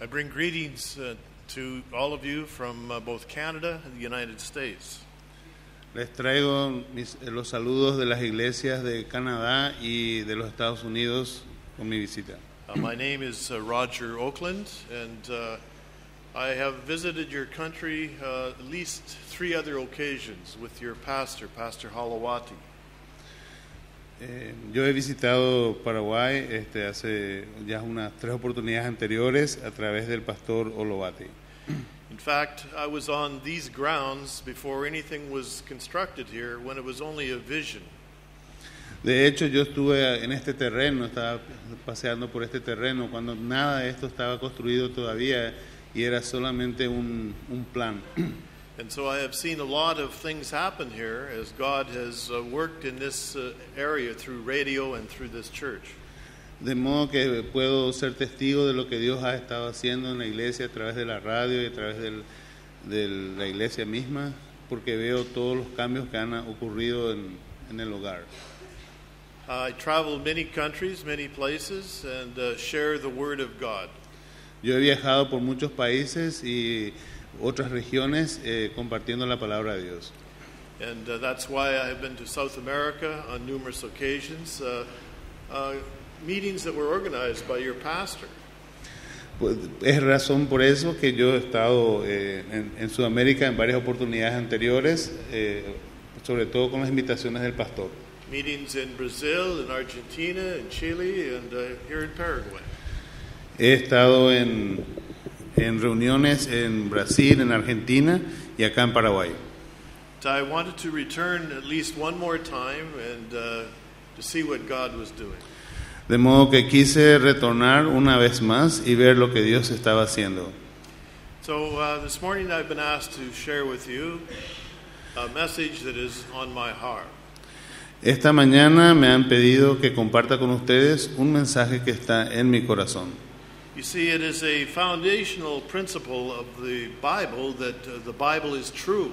I bring greetings to all of you from both Canada and the United States. Les traigo los saludos de las iglesias de Canadá y de los Estados Unidos con mi visita. My name is Roger Oakland, and I have visited your country at least 3 other occasions with your pastor, Pastor Holowati. Yo he visitado Paraguay hace ya unas 3 oportunidades anteriores a través del pastor Holowati. In fact, I was on these grounds before anything was constructed here, when it was only a vision. De hecho, yo estuve en este terreno, estaba paseando por este terreno cuando nada de esto estaba construido todavía y era solamente un plan. And so I have seen a lot of things happen here as God has worked in this area through radio and through this church. De modo que puedo ser testigo de lo que Dios ha estado haciendo en la iglesia a través de la radio y a través de la iglesia misma, porque veo todos los cambios que han ocurrido en el hogar. I travel many countries, many places, and share the Word of God. Yo he viajado por muchos países y otras regiones compartiendo la palabra de Dios. And that's why I have been to South America on numerous occasions, meetings that were organized by your pastor. Pues es razón por eso que yo he estado en Sudamérica en varias oportunidades anteriores, sobre todo con las invitaciones del pastor. Meetings in Brazil, in Argentina, in Chile, and here in Paraguay. He estado en reuniones en Brasil, en Argentina y acá en Paraguay. So I wanted to return at least one more time and to see what God was doing. De modo que quise retornar una vez más y ver lo que Dios estaba haciendo. So this morning I've been asked to share with you a message that is on my heart. Esta mañana me han pedido que comparta con ustedes un mensaje que está en mi corazón. You see, it is a foundational principle of the Bible that the Bible is true.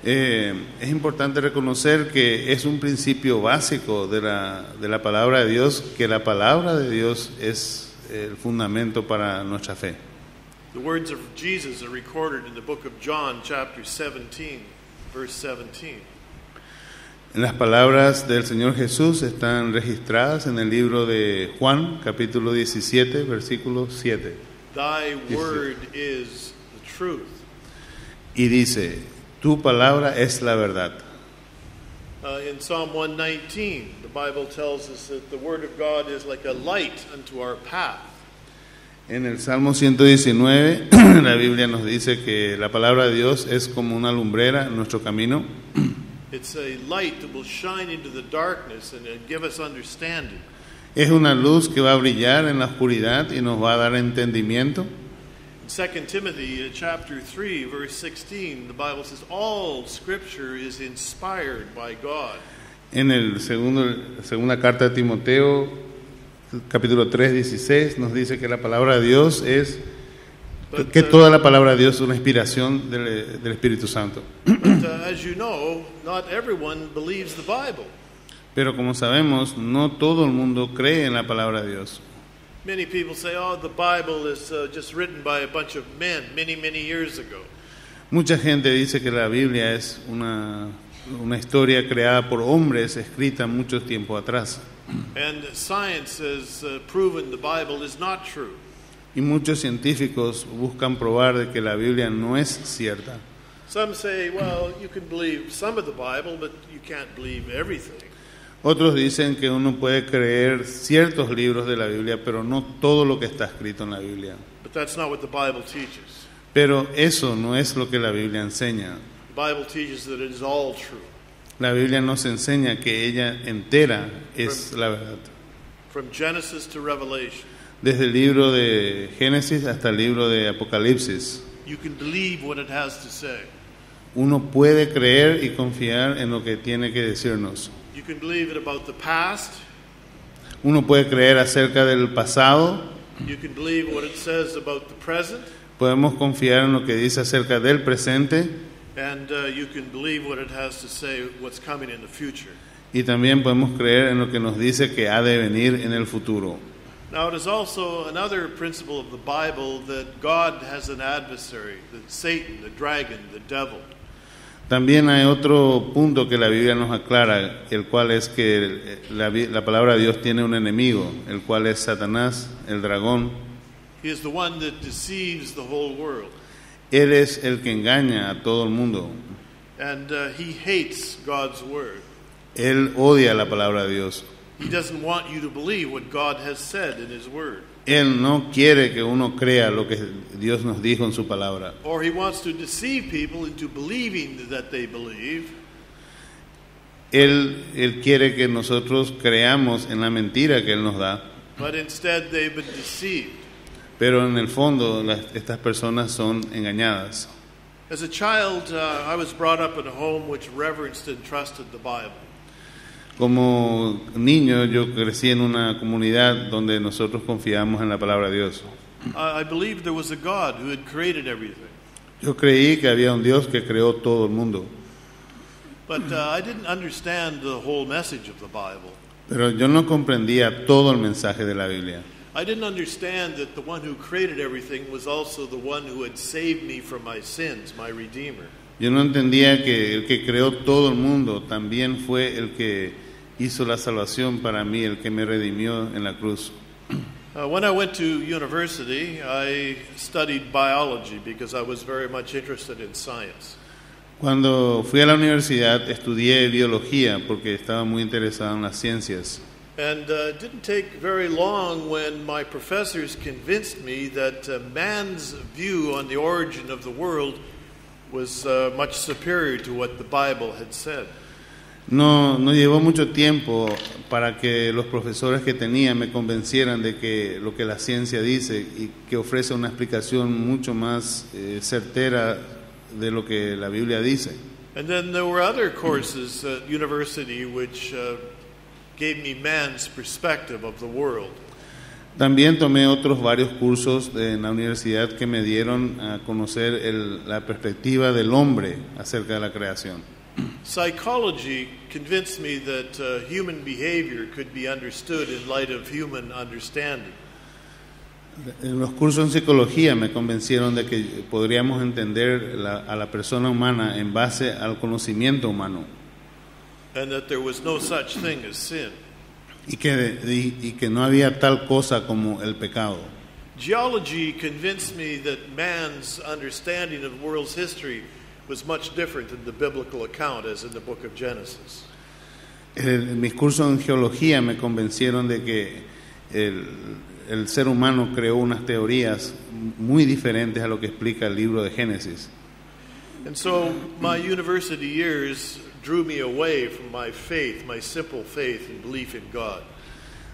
Es importante reconocer que es un principio básico de la palabra de Dios, que la palabra de Dios es el fundamento para nuestra fe. The words of Jesus are recorded in the book of John, chapter 17, verse 17. Las palabras del Señor Jesús están registradas en el libro de Juan, capítulo 17, versículo 7. Thy word is the truth. Y dice, tu palabra es la verdad. In Psalm 119, the Bible tells us that the word of God is like a light unto our path. En el Salmo 119, la Biblia nos dice que la palabra de Dios es como una lumbrera en nuestro camino. It's a light that will shine into the darkness and give us understanding. Es una luz que va a brillar en la oscuridad y nos va a dar entendimiento. In 2 Timothy chapter 3 verse 16, the Bible says all scripture is inspired by God. En el segunda carta de Timoteo, capítulo 3, 16, nos dice que la palabra de Dios es que toda la palabra de Dios es una inspiración del Espíritu Santo. But as you know, not everyone believes the Bible. Pero como sabemos, no todo el mundo cree en la palabra de Dios. Many people say, "Oh, the Bible is just written by a bunch of men many, many years ago." Mucha gente dice que la Biblia es una historia creada por hombres, escrita mucho tiempo atrás. And science has proven the Bible is not true. Y muchos científicos buscan probar de que la Biblia no es cierta. Some say, well, you can believe some of the Bible, but you can't believe everything. Otros dicen que uno puede creer ciertos libros de la Biblia, pero no todo lo que está escrito en la Biblia. But that's not what the Bible teaches. Pero eso no es lo que la Biblia enseña. The Bible teaches that it is all true. La Biblia nos enseña que ella entera es la verdad. From Genesis to Revelation. Desde el libro de Génesis hasta el libro de Apocalipsis. You can believe what it has to say. Uno puede creer y confiar en lo que tiene que decirnos. You can believe it about the past. Uno puede creer acerca del pasado. You can believe what it says about the present. Podemos confiar en lo que dice acerca del presente. And you can believe what it has to say what's coming in the future. Y también podemos creer en lo que nos dice que ha de venir en el futuro. Now, it is also another principle of the Bible that God has an adversary, that Satan, the dragon, the devil. También hay otro punto que la Biblia nos aclara, el cual es que la palabra de Dios tiene un enemigo, el cual es Satanás, el dragón. He is the one that deceives the whole world. Él es el que engaña a todo el mundo. And he hates God's word. Él odia la palabra de Dios. He doesn't want you to believe what God has said in his word. Él no quiere que uno crea lo que Dios nos dijo en su palabra. Or he wants to deceive people into believing that they believe. Él quiere que nosotros creamos en la mentira que Él nos da. But instead they've been deceived. Pero en el fondo estas personas son engañadas. As a child, I was brought up in a home which reverenced and trusted the Bible. Como niño yo crecí en una comunidad donde nosotros confiamos en la palabra de Dios. I believed there was a God who had created everything. Yo creí que había un Dios que creó todo el mundo. But I didn't understand the whole message of the Bible. Pero yo no comprendía todo el mensaje de la Biblia. I didn't understand that the one who created everything was also the one who had saved me from my sins, my Redeemer. Yo no entendía que el que creó todo el mundo también fue el que hizo la salvación para mí, el que me redimió en la cruz. When I went to university, I studied biology because I was very much interested in science. Cuando fui a la universidad estudié biología porque estaba muy interesado en las ciencias. And it didn't take very long when my professors convinced me that man's view on the origin of the world was much superior to what the Bible had said. No llevó mucho tiempo para que los profesores que tenía me convencieran de que lo que la ciencia dice y que ofrece una explicación mucho más certera de lo que la Biblia dice. And then there were other courses at university which gave me man's perspective of the world. También tomé otros varios cursos en la universidad que me dieron a conocer la perspectiva del hombre acerca de la creación. Psychology convinced me that human behavior could be understood in light of human understanding. En los cursos en psicología me convencieron de que podríamos entender a la persona humana en base al conocimiento humano. And that there was no such thing as sin. Y que no había tal cosa como el pecado. Geology convinced me that man's understanding of the world's history was much different than the biblical account as in the book of Genesis. Mis cursos en geología me convencieron de que el ser humano creó unas teorías muy diferentes a lo que explica el libro de Génesis. And so my university years drew me away from my faith, my simple faith and belief in God.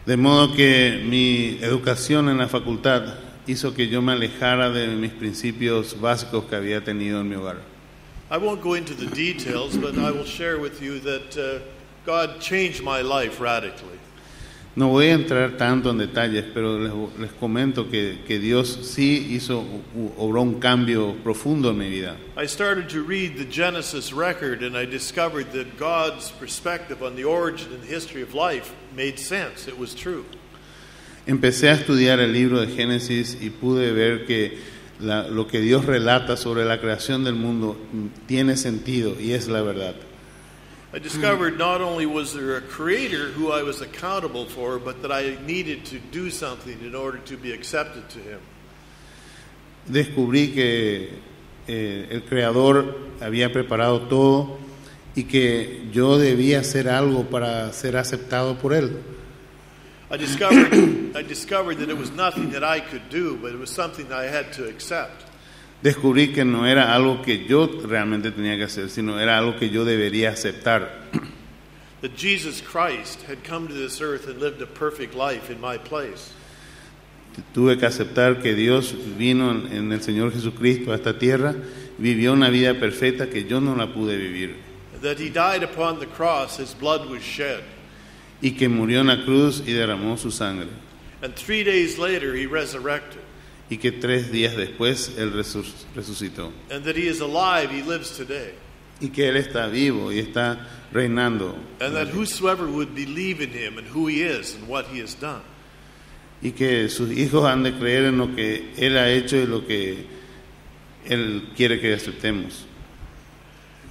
De modo que mi educación en la facultad hizo que yo me alejara de mis principios básicos que había tenido en mi hogar. I won't go into the details, but I will share with you that God changed my life radically. No voy a entrar tanto en detalles, pero les comento que Dios sí obró un cambio profundo en mi vida. I started to read the Genesis record and I discovered that God's perspective on the origin and history of life made sense. It was true. Empecé a estudiar el libro de Génesis y pude ver que lo que Dios relata sobre la creación del mundo tiene sentido y es la verdad. I discovered not only was there a creator who I was accountable for, but that I needed to do something in order to be accepted to him. Descubrí que el creador había preparado todo y que yo debía hacer algo para ser aceptado por él. I discovered that it was nothing that I could do, but it was something I had to accept. Descubrí que no era algo que yo realmente tenía que hacer, sino era algo que yo debería aceptar. That Jesus Christ had come to this earth and lived a perfect life in my place. Tuve que aceptar que Dios vino en el Señor Jesucristo a esta tierra, vivió una vida perfecta que yo no la pude vivir. That he died upon the cross, his blood was shed. Y que murió en la cruz y derramó su sangre. And 3 days later he resurrected. Y que 3 días después Él resucitó. And that he is alive, he lives today. Y que Él está vivo y está reinando. And that whosoever would believe in him and who he is and what he has done. y que sus hijos han de creer en lo que Él ha hecho y lo que Él quiere que aceptemos.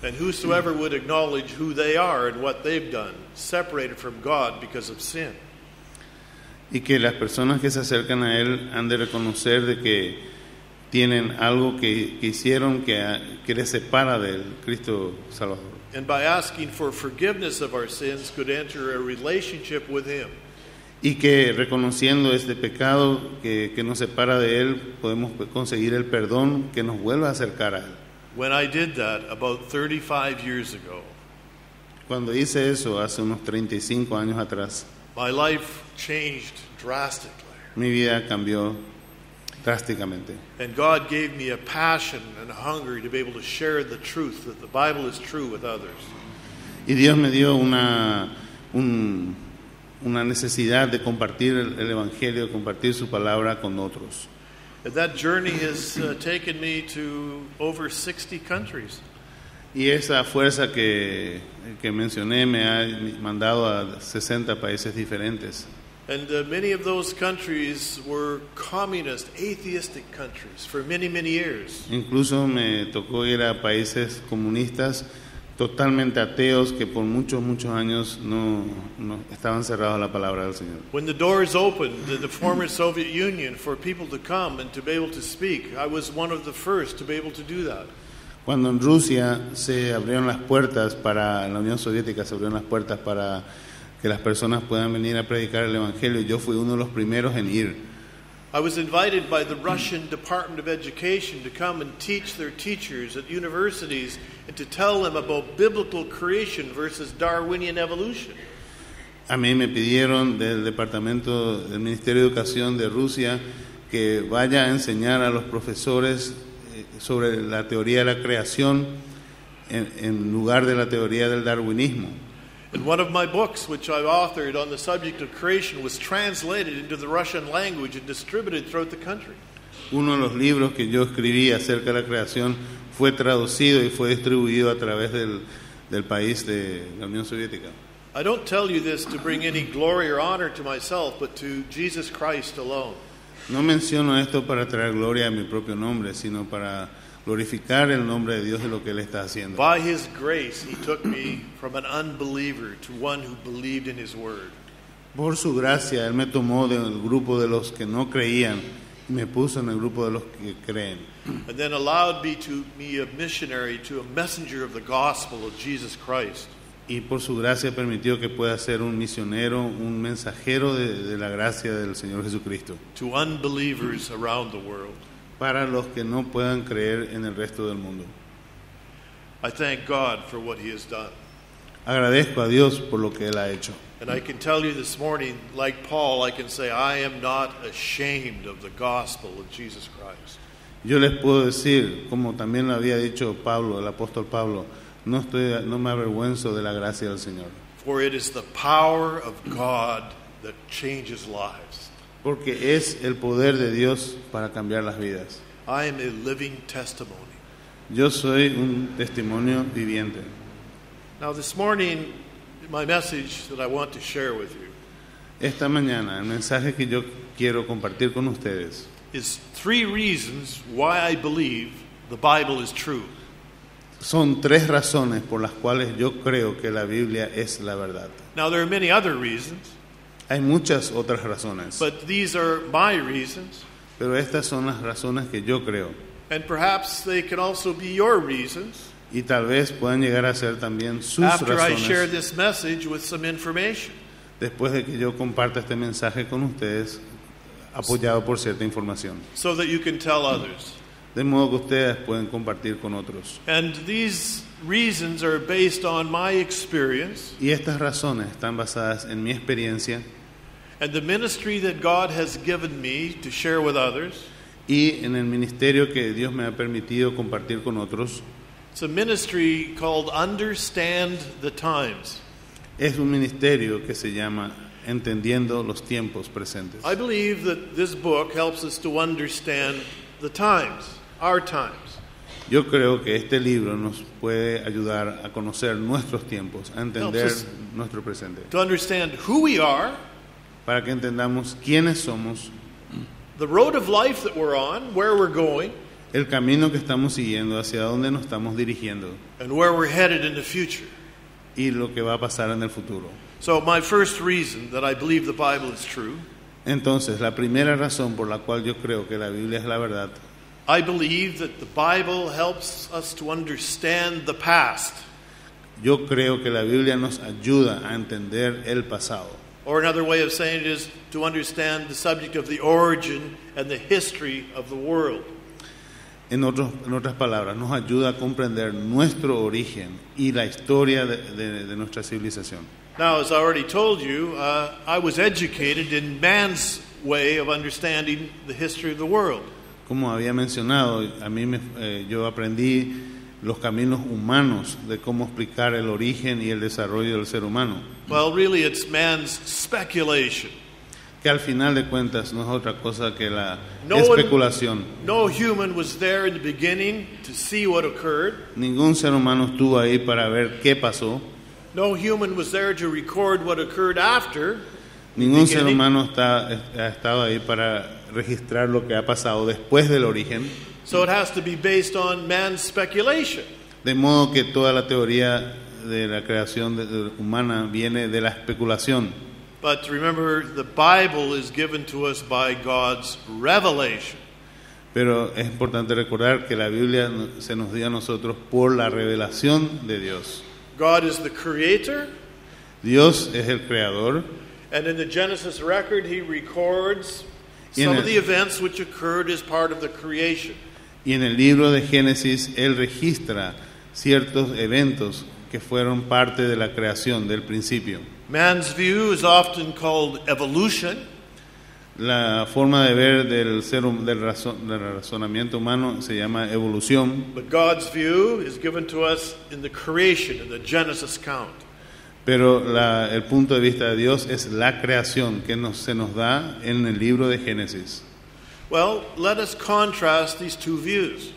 And whosoever would acknowledge who they are and what they've done, separated from God because of sin. Y que las personas que se acercan a Él han de reconocer de que tienen algo que hicieron que les separa del Cristo Salvador. And by asking for forgiveness of our sins could enter a relationship with Him. Y que reconociendo este pecado que nos separa de Él, podemos conseguir el perdón que nos vuelva a acercar a Él. When I did that about 35 years ago, Cuando hice eso hace unos 35 años atrás, my life changed drastically. mi vida cambió drásticamente. And God gave me a passion and a hunger to be able to share the truth, that the Bible is true, with others. Y Dios me dio una necesidad de compartir el Evangelio, de compartir su palabra con otros. And that journey has taken me to over 60 countries. Y esa fuerza que mencioné me ha mandado a 60 países diferentes. And many of those countries were communist, atheistic countries for many, many years. Incluso me tocó ir a países comunistas totalmente ateos que por muchos años no estaban cerrados a la palabra del Señor. When the doors opened in the former Soviet Union for people to come and to be able to speak, I was one of the first to be able to do that. Cuando en Rusia se abrieron las puertas para, en la Unión Soviética se abrieron las puertas para que las personas puedan venir a predicar el Evangelio, yo fui uno de los primeros en ir. I was invited by the Russian Department of Education to come and teach their teachers at universities and to tell them about biblical creation versus Darwinian evolution. A mí me pidieron del Departamento del Ministerio de Educación de Rusia que vaya a enseñar a los profesores sobre la teoría de la creación en lugar de la teoría del darwinismo. And one of my books, which I authored on the subject of creation, was translated into the Russian language and distributed throughout the country. Uno de los libros que yo escribí acerca de la creación fue traducido y fue distribuido a través del país de la Unión Soviética. I don't tell you this to bring any glory or honor to myself, but to Jesus Christ alone. No menciono esto para traer gloria a mi propio nombre, sino para glorificar el nombre de Dios y lo que Él está haciendo. By His grace, He took me from an unbeliever to one who believed in His word. Por su gracia, Él me tomó del grupo de los que no creían y me puso en el grupo de los que creen. And then allowed me to be a missionary, to a messenger of the gospel of Jesus Christ. Y por su gracia permitió que pueda ser un misionero, un mensajero de la gracia del Señor Jesucristo. To unbelievers around the world. Para los que no puedan creer en el resto del mundo. I thank God for what He has done. Agradezco a Dios por lo que Él ha hecho. And I can tell you this morning, like Paul, I can say, I am not ashamed of the gospel of Jesus Christ. Yo les puedo decir, como también lo había dicho Pablo, el apóstol Pablo, no me avergüenzo de la gracia del Señor. For it is the power of God that changes lives. Porque es el poder de Dios para cambiar las vidas. I am a living testimony. Yo soy un testimonio viviente. Now this morning, my message that I want to share with you Esta mañana, el mensaje que yo quiero compartir con ustedes is 3 reasons why I believe the Bible is true. son 3 razones por las cuales yo creo que la Biblia es la verdad. Now there are many other reasons, Hay muchas otras razones, but these are my reasons, pero estas son las razones que yo creo. and perhaps they can also be your reasons Y tal vez puedan llegar a ser también sus after I share razones this message with some information. después de que yo comparta este mensaje con ustedes, apoyado por cierta información. So that you can tell others. De modo que ustedes pueden compartir con otros. And these reasons are based on my experience Y estas razones están basadas en mi experiencia and the ministry that God has given me to share with others. y en el ministerio que Dios me ha permitido compartir con otros. It's a ministry called Understand the Times. Es un ministerio que se llama Entendiendo los Tiempos Presentes. I believe that this book helps us to understand the times, our times. Yo creo que este libro nos puede ayudar a conocer nuestros tiempos, a entender Helps us nuestro presente. To understand who we are para que entendamos quiénes somos, the road of life that we're on, where we're going, el camino que estamos siguiendo, hacia dónde nos estamos dirigiendo and where we're headed in the future. y lo que va a pasar en el futuro. So my first reason that I believe the Bible is true, Entonces, la primera razón por la cual yo creo que la Biblia es la verdad, I believe that the Bible helps us to understand the past. yo creo que la Biblia nos ayuda a entender el pasado. Or another way of saying it is to understand the subject of the origin and the history of the world. En otras palabras, nos ayuda a comprender nuestro origen y la historia de nuestra civilización. Now, as I already told you, I was educated in man's way of understanding the history of the world. Como había mencionado, yo aprendí los caminos humanos de cómo explicar el origen y el desarrollo del ser humano, Well, really, it's man's speculation. que al final de cuentas no es otra cosa que la No one- especulación. No human was there in the beginning to see what occurred. Ningún ser humano estuvo ahí para ver qué pasó. No human was there to record what occurred after. Ningún ser Beginning. humano ha estado ahí para registrar lo que ha pasado después del origen. So it has to be based on man's speculation. De modo que toda la teoría de la creación humana viene de la especulación. But remember, the Bible is given to us by God's revelation. Pero es importante recordar que la Biblia se nos dio a nosotros por la revelación de Dios. God is the creator, Dios es el creador and in the Genesis record, he records Y en some el- of the events which occurred as part of the creation. y en el libro de Génesis Él registra ciertos eventos que fueron parte de la creación del principio. Man's view is often called evolution, La forma de ver del razonamiento humano se llama evolución, but God's view is given to us in the creation, in the Genesis count. pero el punto de vista de Dios es la creación que se nos da en el libro de Génesis. Well, let us contrast these two views.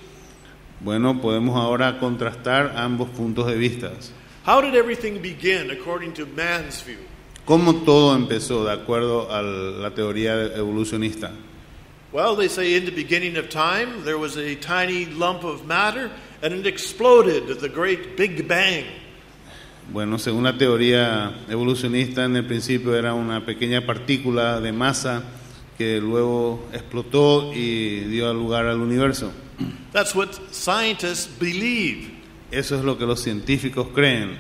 Bueno, podemos ahora contrastar ambos puntos de vista. How did everything begin according to man's view? ¿Cómo todo empezó de acuerdo a la teoría evolucionista? Well, they say in the beginning of time, there was a tiny lump of matter and it exploded at the great Big Bang. Bueno, según la teoría evolucionista, en el principio era una pequeña partícula de masa que luego explotó y dio lugar al universo. That's what scientists believe. Eso es lo que los científicos creen.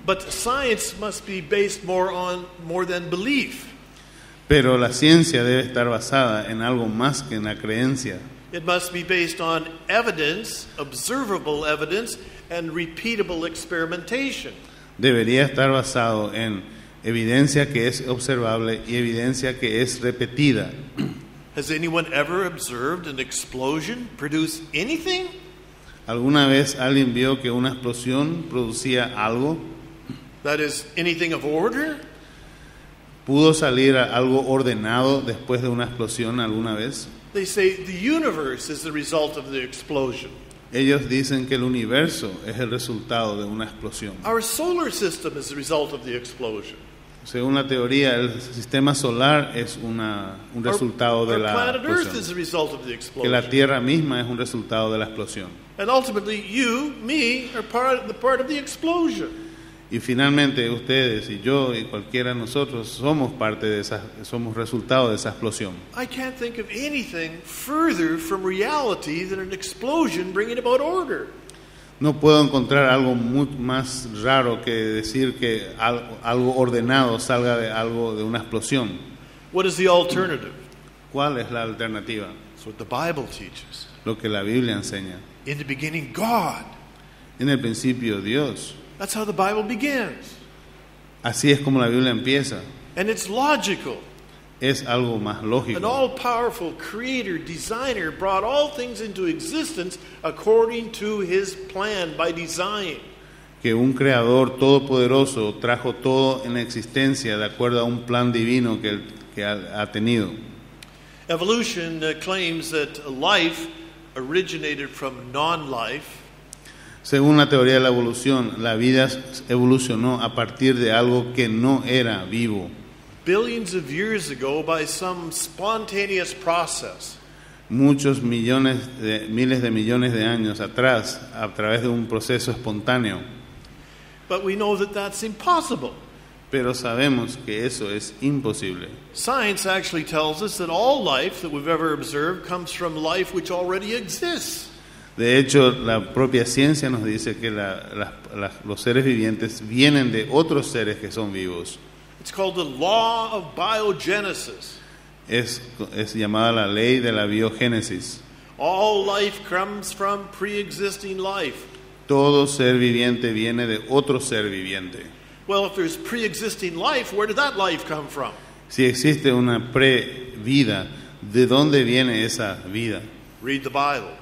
But science must be based more than belief. Pero la ciencia debe estar basada en algo más que en la creencia. It must be based on evidence, observable evidence, and repeatable experimentation. Debería estar basado en evidencia que es observable y evidencia que es repetida. Has anyone ever observed an explosion produce anything? ¿Alguna vez alguien vio que una explosión producía algo? That is, anything of order? ¿Pudo salir algo ordenado después de una explosión alguna vez? They say the universe is the result of the explosion. Ellos dicen que el universo es el resultado de una explosión. Our solar system is the result of the explosion. Según la teoría, el sistema solar es un resultado de Our la planet Earth is explosión. the result of the Que la explosion. Tierra misma es un resultado de la explosión. And ultimately, you, me, are part of the explosion. Y finalmente ustedes y yo y cualquiera de nosotros somos somos resultado de esa explosión. I can't think of anything further from reality than an explosion bringing about order. No puedo encontrar algo más raro que decir que algo ordenado salga de una explosión. What is the alternative? ¿Cuál es la alternativa? That's what the Bible teaches. Lo que la Biblia enseña. In the beginning, God. En el principio Dios. That's how the Bible begins. Así es como la Biblia empieza. And it's logical. Es algo más An lógico. all-powerful creator, designer brought all things into existence according to his plan by design. Que un creador todopoderoso trajo todo en existencia de acuerdo a un plan divino que ha tenido. Evolution claims that life originated from non-life, Según la teoría de la evolución, la vida evolucionó a partir de algo que no era vivo. billions of years ago by some spontaneous process. Muchos miles de millones de años atrás, a través de un proceso espontáneo. But we know that that's impossible. Pero sabemos que eso es imposible. Science actually tells us that all life that we've ever observed comes from life which already exists. De hecho, la propia ciencia nos dice que los seres vivientes vienen de otros seres que son vivos. It's called the law of biogenesis. Es llamada la ley de la biogénesis. All life comes from pre-existing life. Todo ser viviente viene de otro ser viviente. Well, if there's pre-existing life, where did that life come from? Si existe una pre-vida, ¿de dónde viene esa vida? Read the Bible.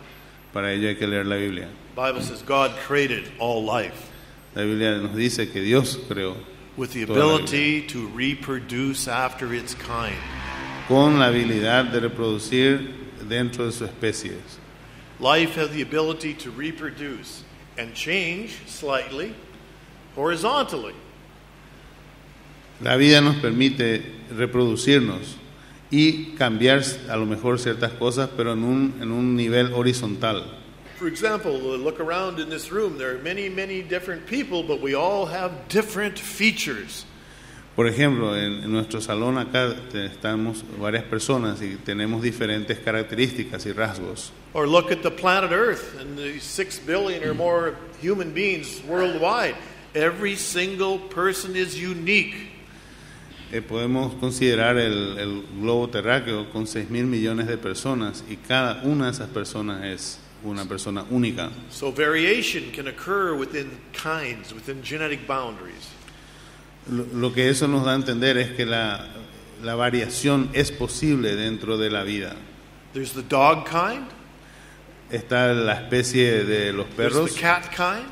Para ello hay que leer la Biblia. The Bible says God created all life La Biblia nos dice que Dios creó with the toda la ability to reproduce after its kind. con la habilidad de reproducir dentro de su especie. Life has the ability to reproduce and change slightly horizontally. La vida nos permite reproducirnos y cambiar a lo mejor ciertas cosas, pero en un nivel horizontal. For example, look around in this room. There are many, many different people, but we all have different features. Por ejemplo, en nuestro salón acá estamos varias personas y tenemos diferentes características y rasgos. Or look at the planet Earth and the 6 billion or more human beings worldwide. Every single person is unique. Podemos considerar el globo terráqueo con 6.000 millones de personas y cada una de esas personas es una persona única. So variation can occur within kinds, within genetic boundaries. Lo que eso nos da a entender es que la variación es posible dentro de la vida. There's the dog kind. Está la especie de los There's perros, the cat kind.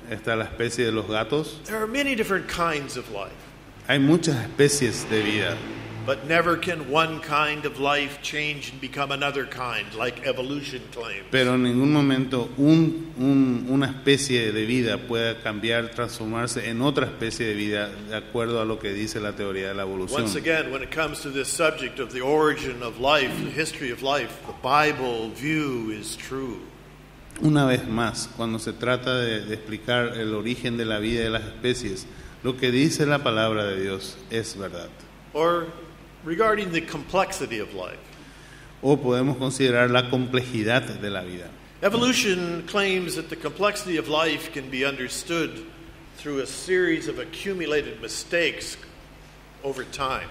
está la especie de los gatos. There are many different kinds of life. Hay muchas especies de vida, But never can one kind of life change and become another kind, like evolution claims. pero en ningún momento una especie de vida puede cambiar, transformarse en otra especie de vida de acuerdo a lo que dice la teoría de la evolución. Once again, when it comes to this subject of the origin of life, the history of life, the Bible view is true. Una vez más, cuando se trata de explicar el origen de la vida y de las especies, lo que dice la palabra de Dios es verdad. Or regarding the complexity of life. O podemos considerar la complejidad de la vida. Evolution claims that the complexity of life can be understood through a series of accumulated mistakes over time,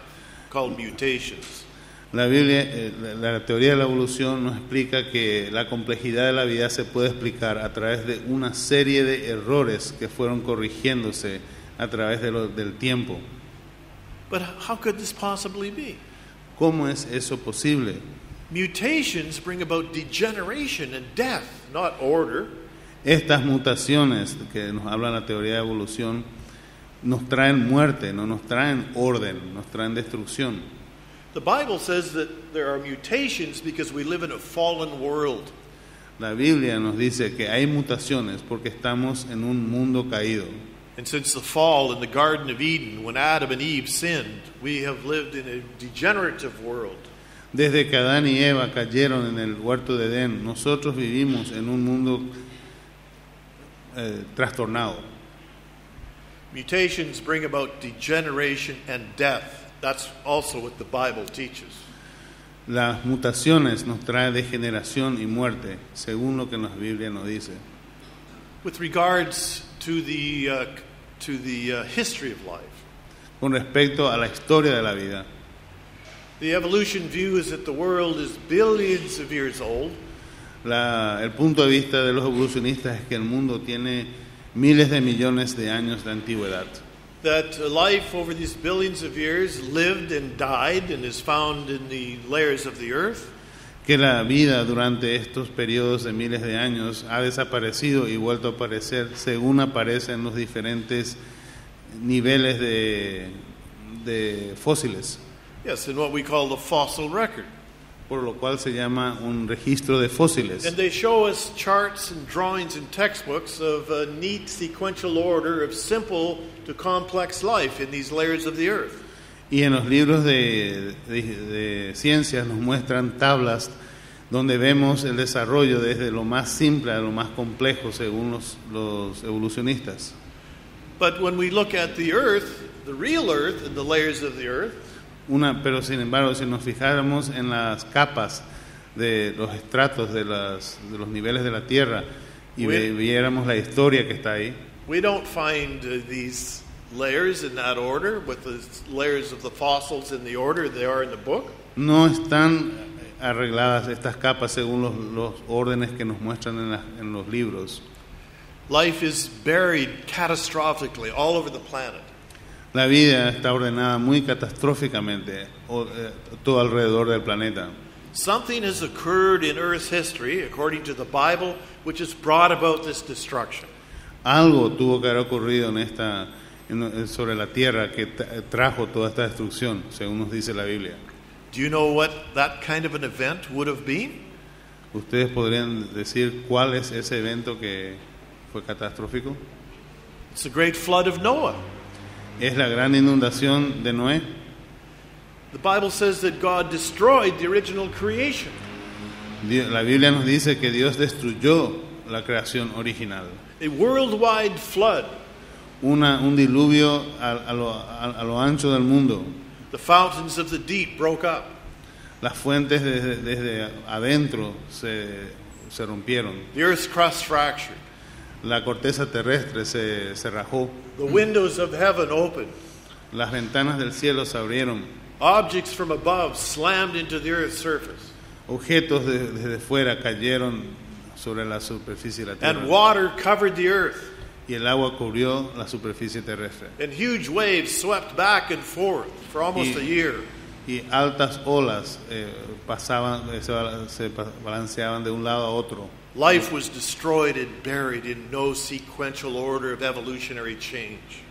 called mutations. La Biblia, la teoría de la evolución nos explica que la complejidad de la vida se puede explicar a través de una serie de errores que fueron corrigiéndose a través del tiempo. But how could this possibly be? ¿Cómo es eso posible? Mutations bring about degeneration and death, not order. Estas mutaciones que nos habla la teoría de evolución nos traen muerte, no nos traen orden, nos traen destrucción. The Bible says that there are mutations because we live in a fallen world. La Biblia nos dice que hay mutaciones porque estamos en un mundo caído. And since the fall in the Garden of Eden, when Adam and Eve sinned, we have lived in a degenerative world. Desde que Adán y Eva cayeron en el huerto de Edén, nosotros vivimos en un mundo trastornado. Mutations bring about degeneration and death. That's also what the Bible teaches. Las mutaciones nos traen degeneración y muerte, según lo que la Biblia nos dice. With regards to the history of life, Con respecto a la historia de la vida, the evolution view is that the world is billions of years old. el punto de vista de los evolucionistas es que el mundo tiene miles de millones de años de antigüedad. That life over these billions of years lived and died and is found in the layers of the earth. Que la vida durante estos periodos de miles de años ha desaparecido y vuelto a aparecer según aparecen los diferentes niveles de fósiles, Yes, in what we call the fossil record. por lo cual se llama un registro de fósiles. And they show us charts and drawings and textbooks of a neat sequential order of simple to complex life in these layers of the earth. Y en los libros de ciencias nos muestran tablas donde vemos el desarrollo desde lo más simple a lo más complejo según los evolucionistas. But when we look at the earth, the real earth and the layers of the earth, Pero sin embargo, si nos fijáramos en las capas de los estratos de los niveles de la Tierra y viéramos la historia que está ahí, we don't find these layers in that order, with the layers of the fossils in the order they are in the book. no están arregladas estas capas según los órdenes que nos muestran en los libros. Life is buried catastrophically all over the planet. La vida está ordenada muy catastróficamente todo alrededor del planeta. Something has occurred in Earth's history, according to the Bible, which has brought about this destruction. Algo tuvo que haber ocurrido sobre la tierra que trajo toda esta destrucción, según nos dice la Biblia. Do you know what that kind of an event would have been? ¿Ustedes podrían decir cuál es ese evento que fue catastrófico? It's the great flood of Noah. Es la gran inundación de Noé. The Bible says that God destroyed the original creation. La Biblia nos dice que Dios destruyó la creación original. A worldwide flood. Un diluvio a lo ancho del mundo. The fountains of the deep broke up. Las fuentes desde adentro se rompieron. The earth's crust fractured. La corteza terrestre se rajó. The windows of heaven opened. Las ventanas del cielo se abrieron. Objects from above slammed into the earth's surface. Objetos desde fuera cayeron sobre la superficie de la tierra. And water covered the earth. Y el agua cubrió la superficie terrestre. And huge waves swept back and forth for almost a year. Y altas olas se balanceaban de un lado a otro. Life was destroyed and buried in no sequential order of evolutionary change.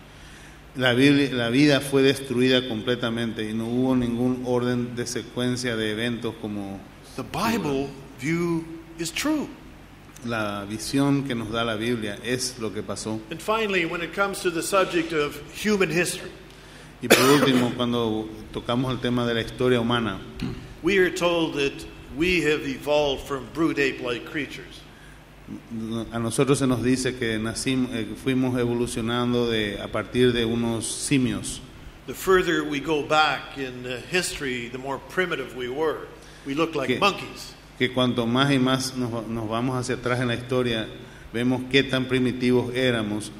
La vida fue destruida completamente y no hubo ningún orden de secuencia de eventos como The Bible view is true. la visión que nos da la Biblia es lo que pasó. And finally, when it comes to the subject of human history, Y por último, cuando tocamos el tema de la historia humana, we are told that we have evolved from brute ape-like creatures. a nosotros se nos dice que fuimos evolucionando a partir de unos simios. The further we go back in history, the more primitive we were. We look like monkeys. Que cuanto más y más nos vamos hacia atrás en la historia, vemos qué tan primitivos éramos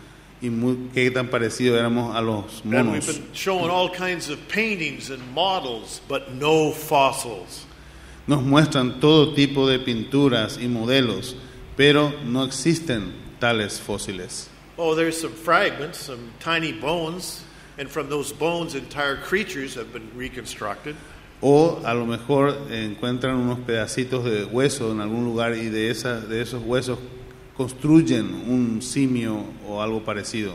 y qué tan parecidos éramos a los And we've monos. been shown all kinds of paintings and models, but no fossils. Nos muestran todo tipo de pinturas y modelos, pero no existen tales fósiles. Oh, there's some fragments, some tiny bones, and from those bones entire creatures have been reconstructed. O a lo mejor encuentran unos pedacitos de hueso en algún lugar y de esos huesos construyen un simio o algo parecido.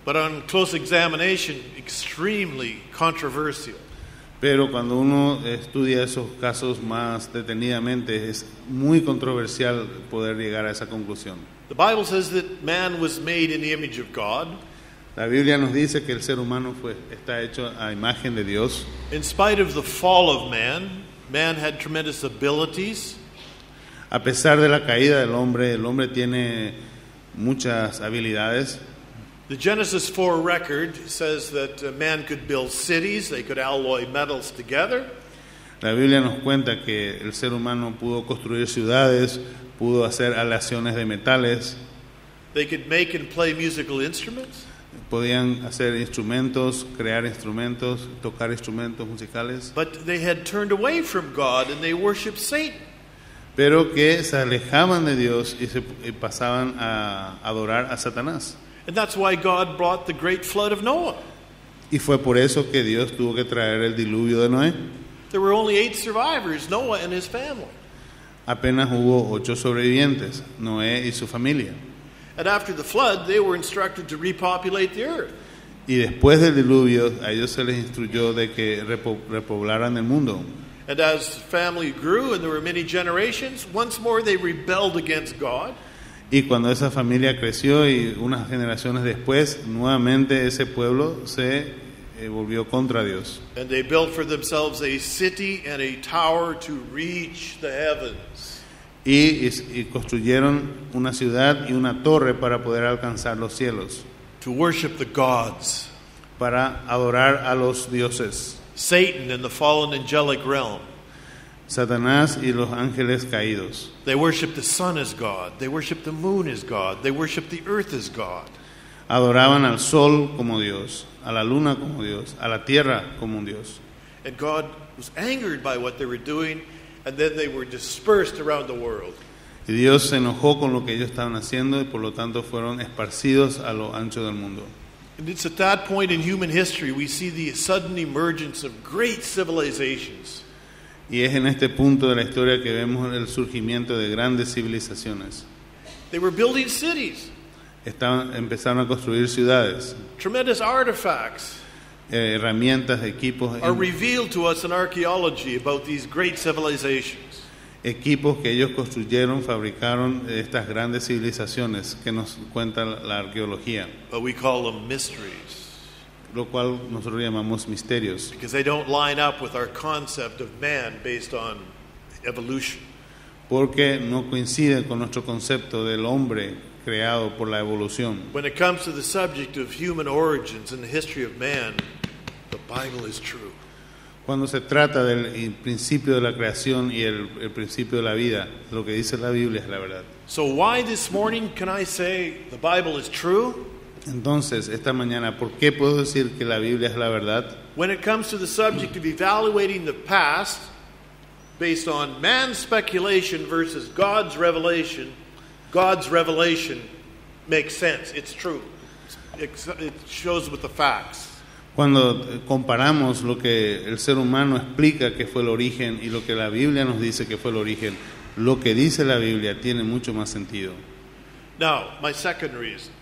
But on close examination, extremely controversial. Pero cuando uno estudia esos casos más detenidamente, es muy controversial poder llegar a esa conclusión. The Bible says that man was made in the image of God. La Biblia nos dice que el ser humano está hecho a imagen de Dios. In spite of the fall of man, man had tremendous abilities. A pesar de la caída del hombre, el hombre tiene muchas habilidades. The Genesis 4 record says that man could build cities, they could alloy metals together. La Biblia nos cuenta que el ser humano pudo construir ciudades, pudo hacer aleaciones de metales, They could make and play musical instruments. podían hacer instrumentos, crear instrumentos, tocar instrumentos musicales, But they had turned away from God and they worshiped Satan. pero que se alejaban de Dios y pasaban a adorar a Satanás. And that's why God brought the great flood of Noah. Y fue por eso que Dios tuvo que traer el diluvio de Noé. There were only 8 survivors, Noah and his family. Apenas hubo 8 sobrevivientes, Noé y su familia. And after the flood, they were instructed to repopulate the earth. Y después del diluvio, a ellos se les instruyó de que repoblaran el mundo. And as the family grew and there were many generations, once more they rebelled against God. Y cuando esa familia creció y unas generaciones después, nuevamente ese pueblo se volvió contra Dios. And they built for themselves a city and a tower to reach the heavens. Y construyeron una ciudad y una torre para poder alcanzar los cielos, To worship the gods. para adorar a los dioses, Satan and the fallen angelic realm. Satanás y los ángeles caídos. They worship the sun as God. They worship the moon as God. They worship the earth as God. Adoraban al sol como Dios, a la luna como Dios, a la tierra como un Dios. And God was angered by what they were doing, and then they were dispersed around the world. Y Dios se enojó con lo que ellos estaban haciendo y por lo tanto fueron esparcidos a lo ancho del mundo. And it's at that point in human history we see the sudden emergence of great civilizations. Y es en este punto de la historia que vemos el surgimiento de grandes civilizaciones. They were building cities, Empezaron a construir ciudades, tremendous artifacts herramientas, equipos, are revealed to us in archaeology about these great civilizations. equipos que ellos construyeron, fabricaron estas grandes civilizaciones que nos cuenta la arqueología, But we call them mysteries lo cual nosotros llamamos misterios, because they don't line up with our concept of man based on evolution. porque no coinciden con nuestro concepto del hombre creado por la evolución. When it comes to the subject of human origins and the history of man, the Bible is true. Cuando se trata del principio de la creación y el principio de la vida, lo que dice la Biblia es la verdad. So why this morning can I say the Bible is true? Entonces, esta mañana, ¿por qué puedo decir que la Biblia es la verdad? When it comes to the subject of evaluating the past based on man's speculation versus God's revelation makes sense. It's true. It shows with the facts. Cuando comparamos lo que el ser humano explica que fue el origen y lo que la Biblia nos dice que fue el origen, lo que dice la Biblia tiene mucho más sentido. Now, my second reason.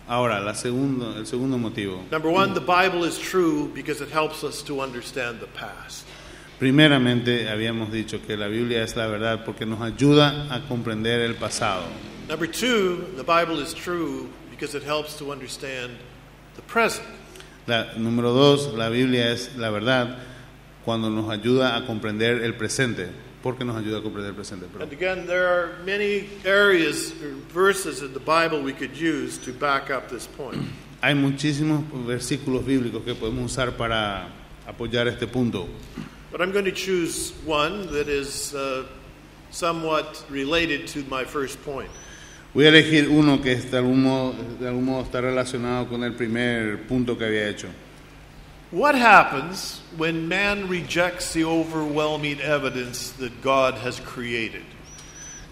Ahora, el segundo motivo. Number one, the Bible is true because it helps us to understand the past. Primeramente, habíamos dicho que la Biblia es la verdad porque nos ayuda a comprender el pasado. Number two, the Bible is true because it helps to understand the present. Número dos, la Biblia es la verdad cuando nos ayuda a comprender el presente. ¿Por qué nos ayuda a comprender el presente? And again, there are many areas or verses in the Bible we could use to back up this point. Hay muchísimos versículos bíblicos que podemos usar para apoyar este punto. But I'm going to choose one that is somewhat related to my first point. Voy a elegir uno que de algún modo está relacionado con el primer punto que había hecho. What happens when man rejects the overwhelming evidence that God has created?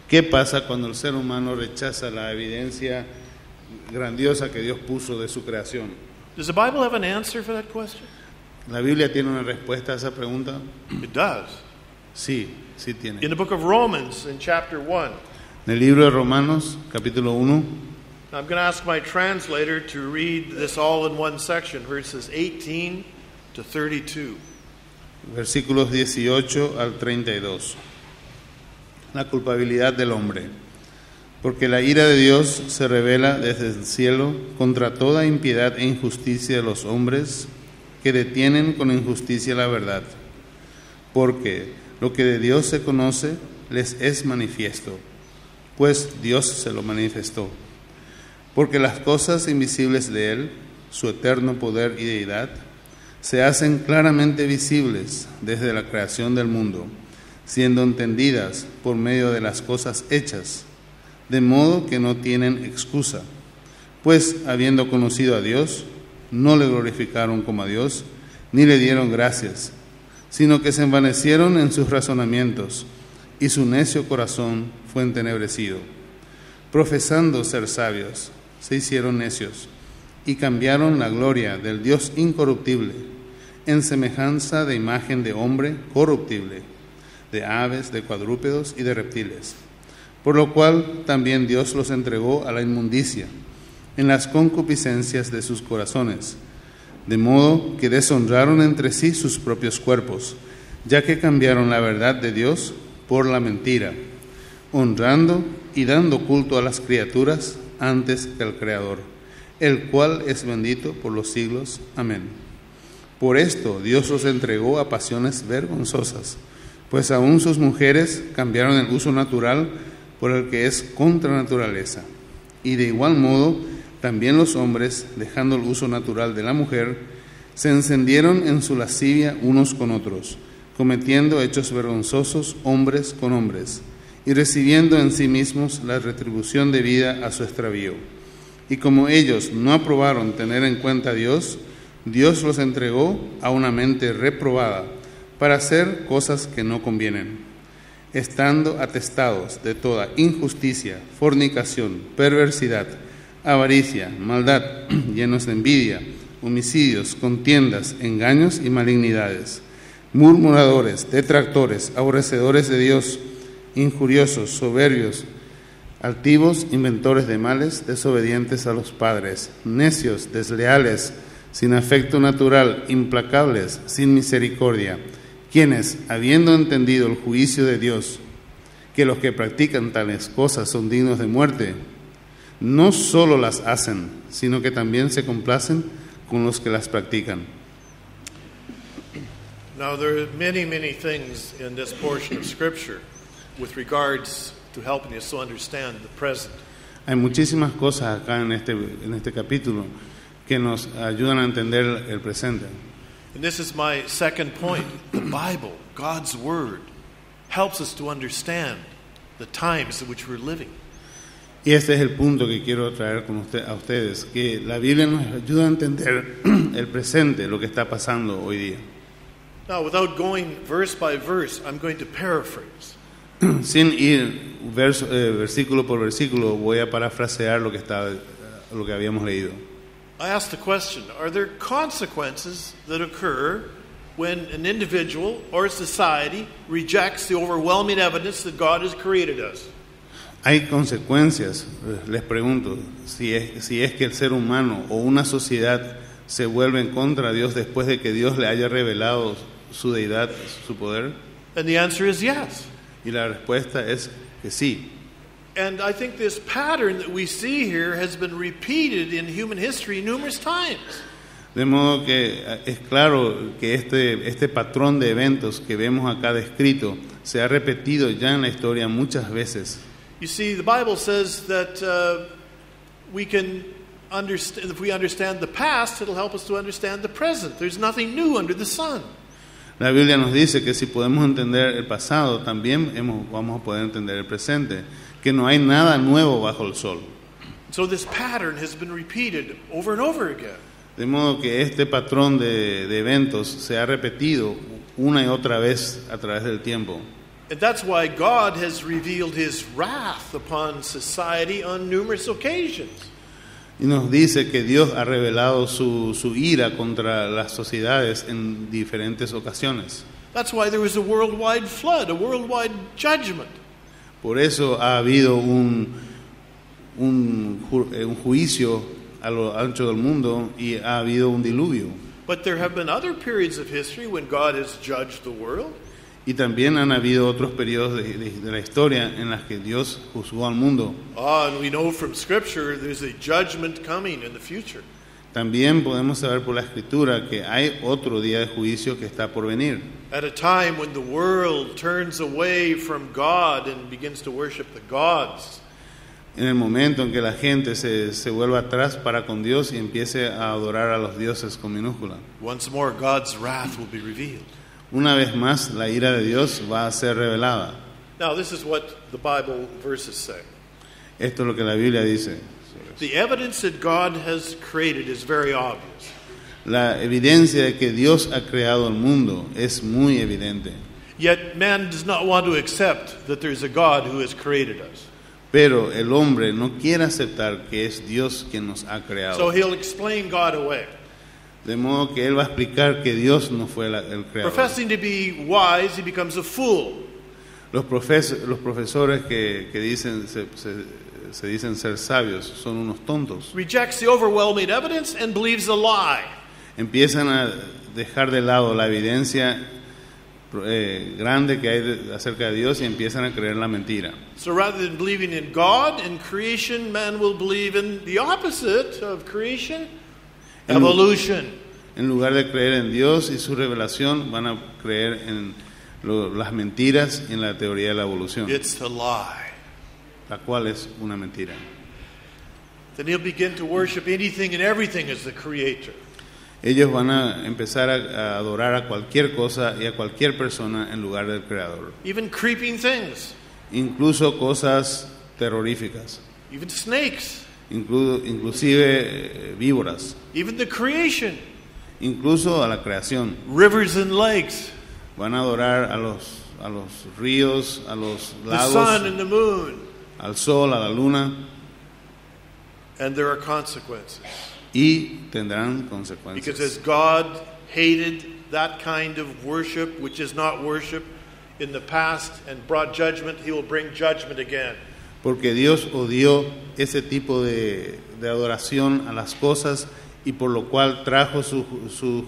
¿Qué pasa cuando el ser humano rechaza la evidencia grandiosa que Dios puso de su creación? Does the Bible have an answer for that question? ¿La Biblia tiene una respuesta a esa pregunta? It does. Sí, sí tiene. In the book of Romans, in chapter 1, En el libro de Romanos, capítulo 1, I'm going to ask my translator to read this all in one section, verses 18 to 32. versículos 18 al 32. La culpabilidad del hombre. Porque la ira de Dios se revela desde el cielo contra toda impiedad e injusticia de los hombres que detienen con injusticia la verdad. Porque lo que de Dios se conoce les es manifiesto, pues Dios se lo manifestó. Porque las cosas invisibles de Él, su eterno poder y deidad, se hacen claramente visibles desde la creación del mundo, siendo entendidas por medio de las cosas hechas, de modo que no tienen excusa. Pues, habiendo conocido a Dios, no le glorificaron como a Dios, ni le dieron gracias, sino que se envanecieron en sus razonamientos, y su necio corazón fue entenebrecido. Profesando ser sabios, se hicieron necios, y cambiaron la gloria del Dios incorruptible en semejanza de imagen de hombre corruptible, de aves, de cuadrúpedos y de reptiles. Por lo cual también Dios los entregó a la inmundicia en las concupiscencias de sus corazones, de modo que deshonraron entre sí sus propios cuerpos, ya que cambiaron la verdad de Dios por la mentira, honrando y dando culto a las criaturas antes que al Creador, el cual es bendito por los siglos. Amén. Por esto Dios los entregó a pasiones vergonzosas, pues aún sus mujeres cambiaron el uso natural por el que es contra naturaleza. Y de igual modo, también los hombres, dejando el uso natural de la mujer, se encendieron en su lascivia unos con otros, cometiendo hechos vergonzosos hombres con hombres, y recibiendo en sí mismos la retribución debida a su extravío. Y como ellos no aprobaron tener en cuenta a Dios, Dios los entregó a una mente reprobada para hacer cosas que no convienen, estando atestados de toda injusticia, fornicación, perversidad, avaricia, maldad, llenos de envidia, homicidios, contiendas, engaños y malignidades, murmuradores, detractores, aborrecedores de Dios, injuriosos, soberbios, altivos, inventores de males, desobedientes a los padres, necios, desleales, sin afecto natural, implacables, sin misericordia, quienes, habiendo entendido el juicio de Dios, que los que practican tales cosas son dignos de muerte, no solo las hacen, sino que también se complacen con los que las practican. Now, there are many, many things in this portion of Scripture with regards to helping us to understand the present. Hay muchísimas cosas acá en este capítulo que nos ayudan a entender el presente. And this is my second point. The Bible, God's Word, helps us to understand the times in which we're living. Y este es el punto que quiero traer a ustedes, que la Biblia nos ayuda a entender el presente, lo que está pasando hoy día. Now, without going verse by verse, I'm going to paraphrase. Sin ir versículo por versículo, voy a parafrasear lo que habíamos leído. I asked the question, are there consequences that occur when an individual or a society rejects the overwhelming evidence that God has created us? Hay consecuencias, les pregunto, si es que el ser humano o una sociedad se vuelve en contra de Dios después de que Dios le haya revelado su deidad, su poder. And the answer is yes. Y la respuesta es que sí. And I think this pattern that we see here has been repeated in human history numerous times. De modo que es claro que este patrón de eventos que vemos acá descrito se ha repetido ya en la historia muchas veces. You see, the Bible says that we can understand, if we understand the past, it'll help us to understand the present. There's nothing new under the sun. La Biblia nos dice que si podemos entender el pasado, también vamos a poder entender el presente, que no hay nada nuevo bajo el sol. So this pattern has been repeated over and over again. De modo que este patrón de eventos se ha repetido una y otra vez a través del tiempo. And that's why God has revealed His wrath upon society on numerous occasions. Y nos dice que Dios ha revelado su ira contra las sociedades en diferentes ocasiones. That's why there was a worldwide flood, a worldwide judgment. Por eso ha habido un juicio a lo ancho del mundo y ha habido un diluvio. But there have been other periods of history when God has judged the world. Y también han habido otros periodos de la historia en las que Dios juzgó al mundo. And we know from Scripture there's a judgment coming in the future. También podemos saber por la Escritura que hay otro día de juicio que está por venir. At a time when the world turns away from God and begins to worship the gods. En el momento en que la gente se vuelva atrás para con Dios y empiece a adorar a los dioses con minúscula. Once more God's wrath will be revealed. Una vez más, la ira de Dios va a ser revelada. Now, this is what the Bible verses say. Esto es lo que la Biblia dice. The evidence that God has created is very obvious. La evidencia de que Dios ha creado el mundo es muy evidente. Yet man does not want to accept that there's a God who has created us. Pero el hombre no quiere aceptar que es Dios quien nos ha creado. So he'll explain God away. De modo que él va a explicar que Dios no fue el creador. Professing to be wise, he becomes a fool. Los profesores que dicen se dicen ser sabios son unos tontos. Rejects the overwhelming evidence and believes a lie. Empiezan a dejar de lado la evidencia grande que hay acerca de Dios y empiezan a creer la mentira. So rather than believing in God and creation, man will believe in the opposite of creation, evolution. En lugar de creer en Dios y su revelación, van a creer en las mentiras y en la teoría de la evolución, It's a lie. la cual es una mentira. Then he'll begin to worship anything and everything as the creator. Ellos van a empezar a adorar a cualquier cosa y a cualquier persona en lugar del Creador. Even creeping things, Incluso cosas terroríficas, even snakes, inclusive víboras, even the creation, incluso a la creación. rivers and lakes, Van a adorar a los ríos, a los the sun lagos, and the moon. al sol, a la luna, And there are consequences. y tendrán Because consecuencias. as God hated that kind of worship, which is not worship, in the past and brought judgment, he will bring judgment again. Porque Dios odió ese tipo de adoración a las cosas y por lo cual trajo su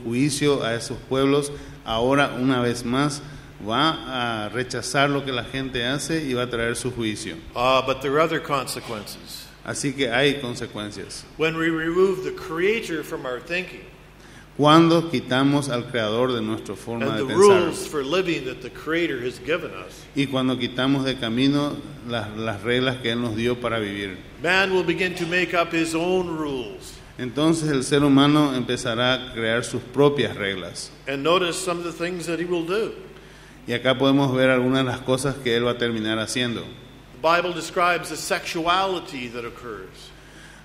juicio a esos pueblos. Ahora, una vez más, va a rechazar lo que la gente hace y va a traer su juicio. But there are other consequences. Así que hay consecuencias. When we remove the Creator from our thinking Cuando quitamos al Creador de nuestra forma and de the pensar rules for living that the Creator has given us, y cuando quitamos de camino las reglas que Él nos dio para vivir, man will begin to make up his own rules. entonces el ser humano empezará a crear sus propias reglas. And notice some of the things that he will do. Y acá podemos ver algunas de las cosas que Él va a terminar haciendo. The Bible describes the sexuality that occurs.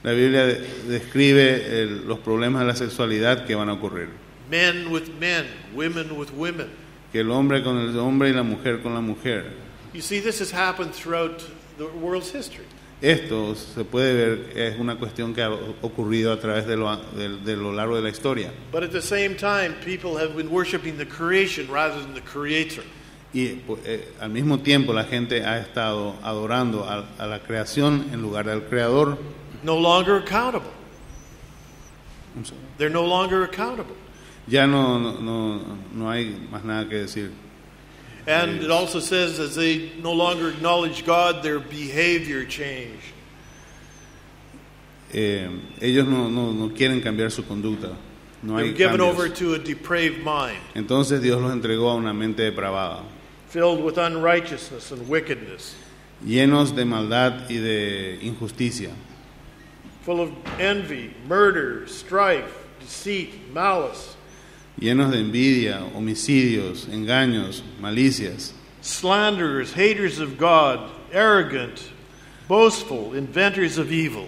La Biblia describe los problemas de la sexualidad que van a ocurrir. Men with men, women with women. Que el hombre con el hombre y la mujer con la mujer. You see, this has happened throughout the world's history. Esto se puede ver, es una cuestión que ha ocurrido a través de lo largo de la historia. But at the same time, people have been worshiping the creation rather than the Creator. Y al mismo tiempo la gente ha estado adorando a la creación en lugar del Creador. No longer accountable. They're no longer accountable. Ya no hay más nada que decir. And it also says as they no longer acknowledge God, their behavior changed. Ellos no quieren cambiar su conducta. No They hay were given cambios. over to a depraved mind, Entonces Dios los entregó a una mente depravada, filled with unrighteousness and wickedness, llenos de maldad y de injusticia, full of envy, murder, strife, deceit, malice, llenos de envidia, homicidios, engaños, malicias, slanderers, haters of God, arrogant, boastful, inventors of evil,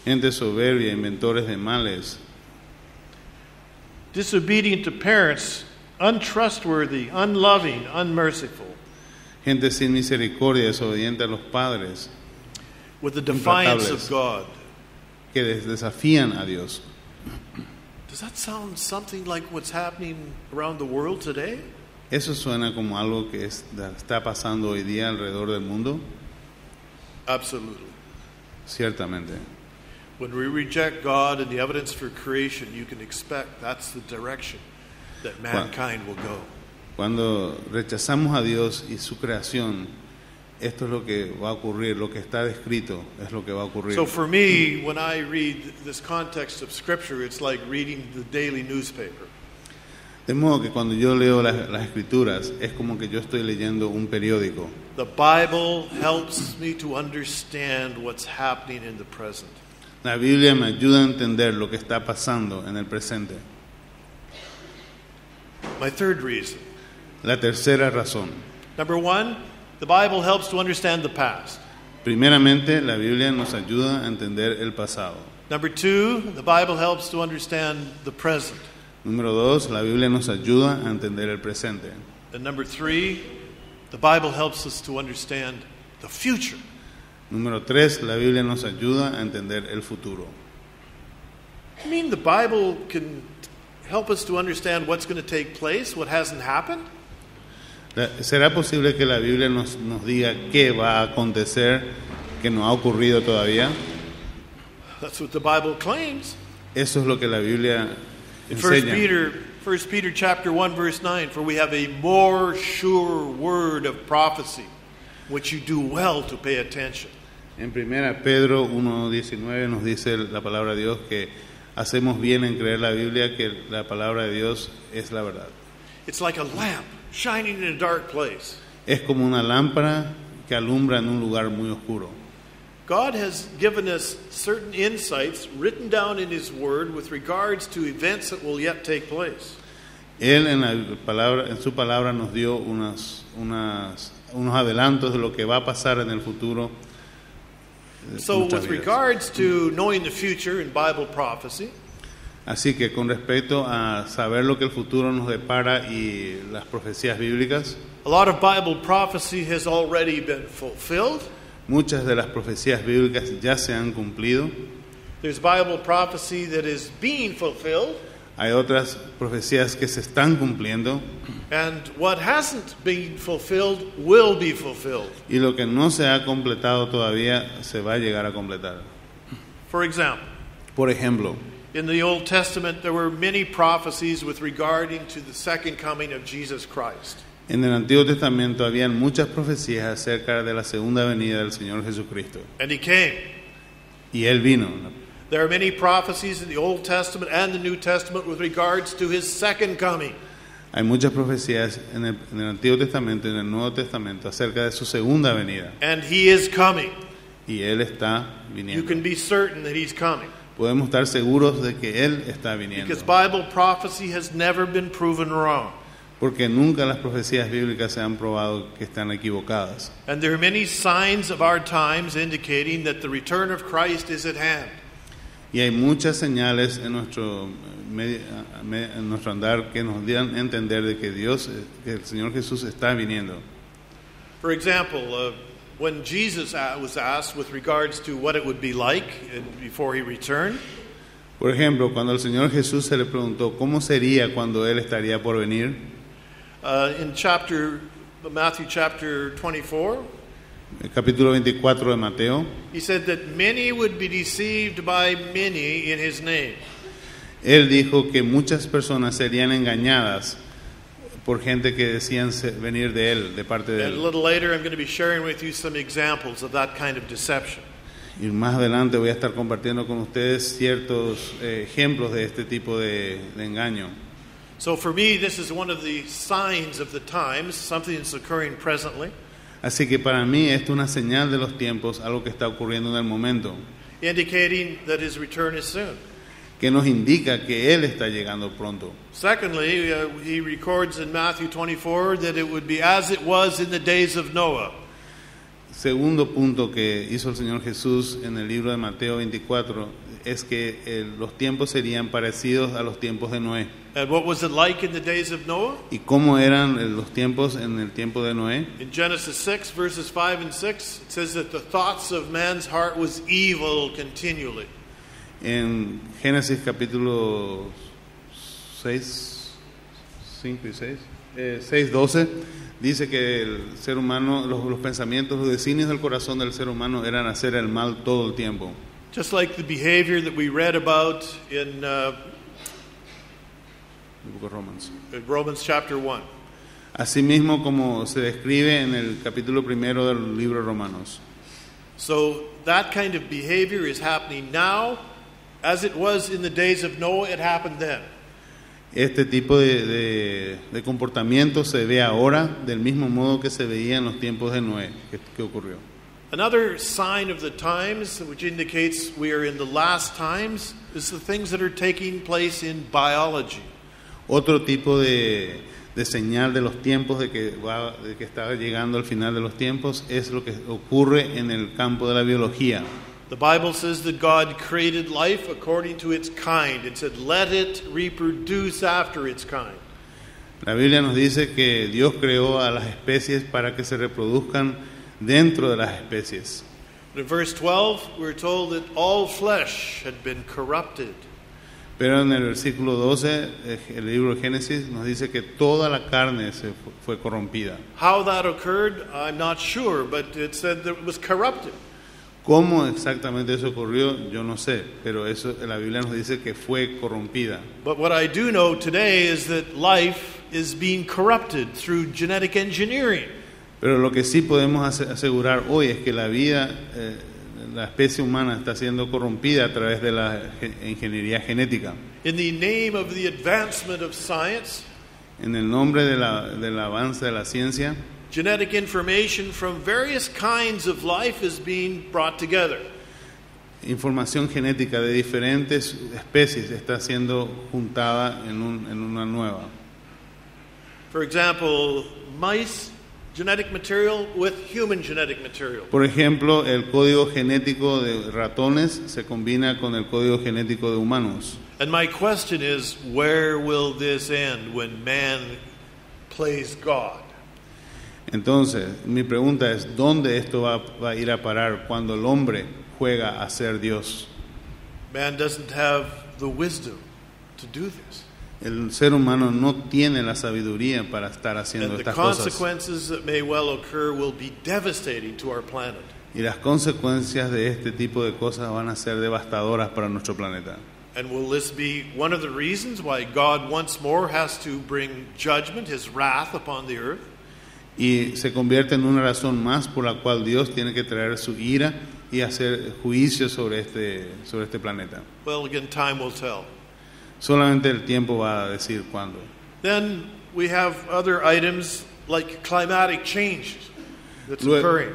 gente soberbia, inventores de males, disobedient to parents, untrustworthy, unloving, unmerciful, gente sin misericordia, desobediente a los padres, with the defiance of Implacables. God. que desafían a Dios. Does that sound something like what's happening around the world today? ¿Eso suena como algo que está pasando hoy día alrededor del mundo? Absolutely. Ciertamente. When we reject God and the evidence for creation, you can expect that's the direction that mankind will go. Cuando rechazamos a Dios y su creación, esto es lo que va a ocurrir, lo que está descrito es lo que va a ocurrir. So for me, when I read this context of Scripture, it's like reading the daily newspaper. De modo que cuando yo leo las escrituras, es como que yo estoy leyendo un periódico. The Bible helps me to understand what's happening in the present. La Biblia me ayuda a entender lo que está pasando en el presente. My third reason. La tercera razón. Number one, the Bible helps to understand the past. Primeramente, la Biblia nos ayuda a entender el pasado. Number two, the Bible helps to understand the present. Número 2, la Biblia nos ayuda a entender el presente. And number three, the Bible helps us to understand the future. Número 3, la Biblia nos ayuda a entender el futuro. I mean, the Bible can help us to understand what's going to take place, what hasn't happened? ¿Será posible que la Biblia nos diga qué va a acontecer que no ha ocurrido todavía? That's what the Bible claims. Eso es lo que la Biblia In enseña. 1 Peter chapter 1 verse 9, for we have a more sure word of prophecy, which you do well to pay attention. En 1 Pedro 1:19 nos dice la palabra de Dios que hacemos bien en creer la Biblia, que la palabra de Dios es la verdad. It's like a lamp shining in a dark place. Es como una lámpara que alumbra en un lugar muy oscuro. God has given us certain insights written down in His Word with regards to events that will yet take place. Él en su palabra nos dio unos adelantos de lo que va a pasar en el futuro. So with regards to knowing the future in Bible prophecy, así que con respecto a saber lo que el futuro nos depara y las profecías bíblicas, a lot of Bible prophecy has already been fulfilled. Muchas de las profecías bíblicas ya se han cumplido. There's Bible prophecy that is being fulfilled. Hay otras profecías que se están cumpliendo. And what hasn't been fulfilled will be fulfilled. Y lo que no se ha completado todavía se va a llegar a completar. For example, por ejemplo, in the Old Testament there were many prophecies with regarding to the second coming of Jesus Christ. En el Antiguo Testamento habían muchas profecías acerca de la segunda venida del Señor Jesucristo. And He came. Y Él vino. There are many prophecies in the Old Testament and the New Testament with regards to His second coming. Hay muchas profecías en el Antiguo Testamento y en el Nuevo Testamento acerca de su segunda venida. And He is coming. Y Él está viniendo. You can be certain that He's coming. Podemos estar seguros de que Él está viniendo. Because Bible prophecy has never been proven wrong. Porque nunca las profecías bíblicas se han probado que están equivocadas. And there are many signs of our times indicating that the return of Christ is at hand. Y hay muchas señales en nuestro andar que nos dan a entender de que que el Señor Jesús está viniendo. For example, when Jesus was asked with regards to what it would be like before He returned. Por ejemplo, cuando el Señor Jesús se le preguntó cómo sería cuando Él estaría por venir. In Matthew chapter 24. El capítulo 24 de Mateo. He said that many would be deceived by many in His name. Él dijo que muchas personas serían engañadas por gente que decían venir de Él, de parte de Él. And a little later I'm going to be sharing with you some examples of that kind of deception. Y más adelante voy a estar compartiendo con ustedes ciertos ejemplos de este tipo de engaño. So for me, this is one of the signs of the times, something that's occurring presently. Así que para mí esto es una señal de los tiempos, algo que está ocurriendo en el momento. Indicating that His return is soon. Que nos indica que Él está llegando pronto. Secondly, He records in Matthew 24 that it would be as it was in the days of Noah. Segundo punto que hizo el Señor Jesús en el libro de Mateo 24 es que los tiempos serían parecidos a los tiempos de Noé. And what was it like in the days of Noah? ¿Y cómo eran los tiempos en el tiempo de Noé? In Genesis 6 verses 5 and 6 it says that the thoughts of man's heart was evil continually. En Génesis capítulo 6, 5 y 6, 6:12 dice que el ser humano, los pensamientos, los designios del corazón del ser humano eran hacer el mal todo el tiempo. Just like the behavior that we read about in Romans chapter 1. Asimismo como se describe en el capítulo 1 del libro de Romanos. So that kind of behavior is happening now, as it was in the days of Noah, it happened then. Este tipo de comportamiento se ve ahora del mismo modo que se veía en los tiempos de Noé, que ocurrió. Another sign of the times, which indicates we are in the last times, is the things that are taking place in biology. Otro tipo de señal de los tiempos de que está llegando al final de los tiempos es lo que ocurre en el campo de la biología. The Bible says that God created life according to its kind. It said, let it reproduce after its kind. La Biblia nos dice que Dios creó a las especies para que se reproduzcan dentro de las especies. In verse 12, we're told that all flesh had been corrupted. Pero en el versículo 12, el libro de Génesis nos dice que toda la carne fue corrompida. How that occurred, I'm not sure, but it said that it was corrupted. ¿Cómo exactamente eso ocurrió? Yo no sé, pero eso la Biblia nos dice que fue corrompida. But what I do know today is that life is being corrupted through genetic engineering. Pero lo que sí podemos asegurar hoy es que la vida la especie humana está siendo corrompida a través de la ingeniería genética. In the name of the advancement of science, En el nombre del avance de la ciencia, genetic information from various kinds of life is being brought together. información genética de diferentes especies está siendo juntada en una nueva. For example, mice genetic material with human genetic material. Por ejemplo, el código genético de ratones se combina con el código genético de humanos. And my question is, where will this end when man plays God? Entonces, mi pregunta es, ¿dónde esto va a ir a parar cuando el hombre juega a ser Dios? Man doesn't have the wisdom to do this. El ser humano no tiene la sabiduría para estar haciendo And the estas cosas. consequences that may well occur will be devastating to our planet. Y las consecuencias de este tipo de cosas van a ser devastadoras para nuestro planeta. And will this be one of the reasons why God once more has to bring judgment, his wrath upon the earth? Y se convierte en una razón más por la cual Dios tiene que traer su ira y hacer juicio sobre este planeta. Well, again, time will tell. Solamente el tiempo va a decir cuándo. Then we have other items like climatic change that's Luego- occurring.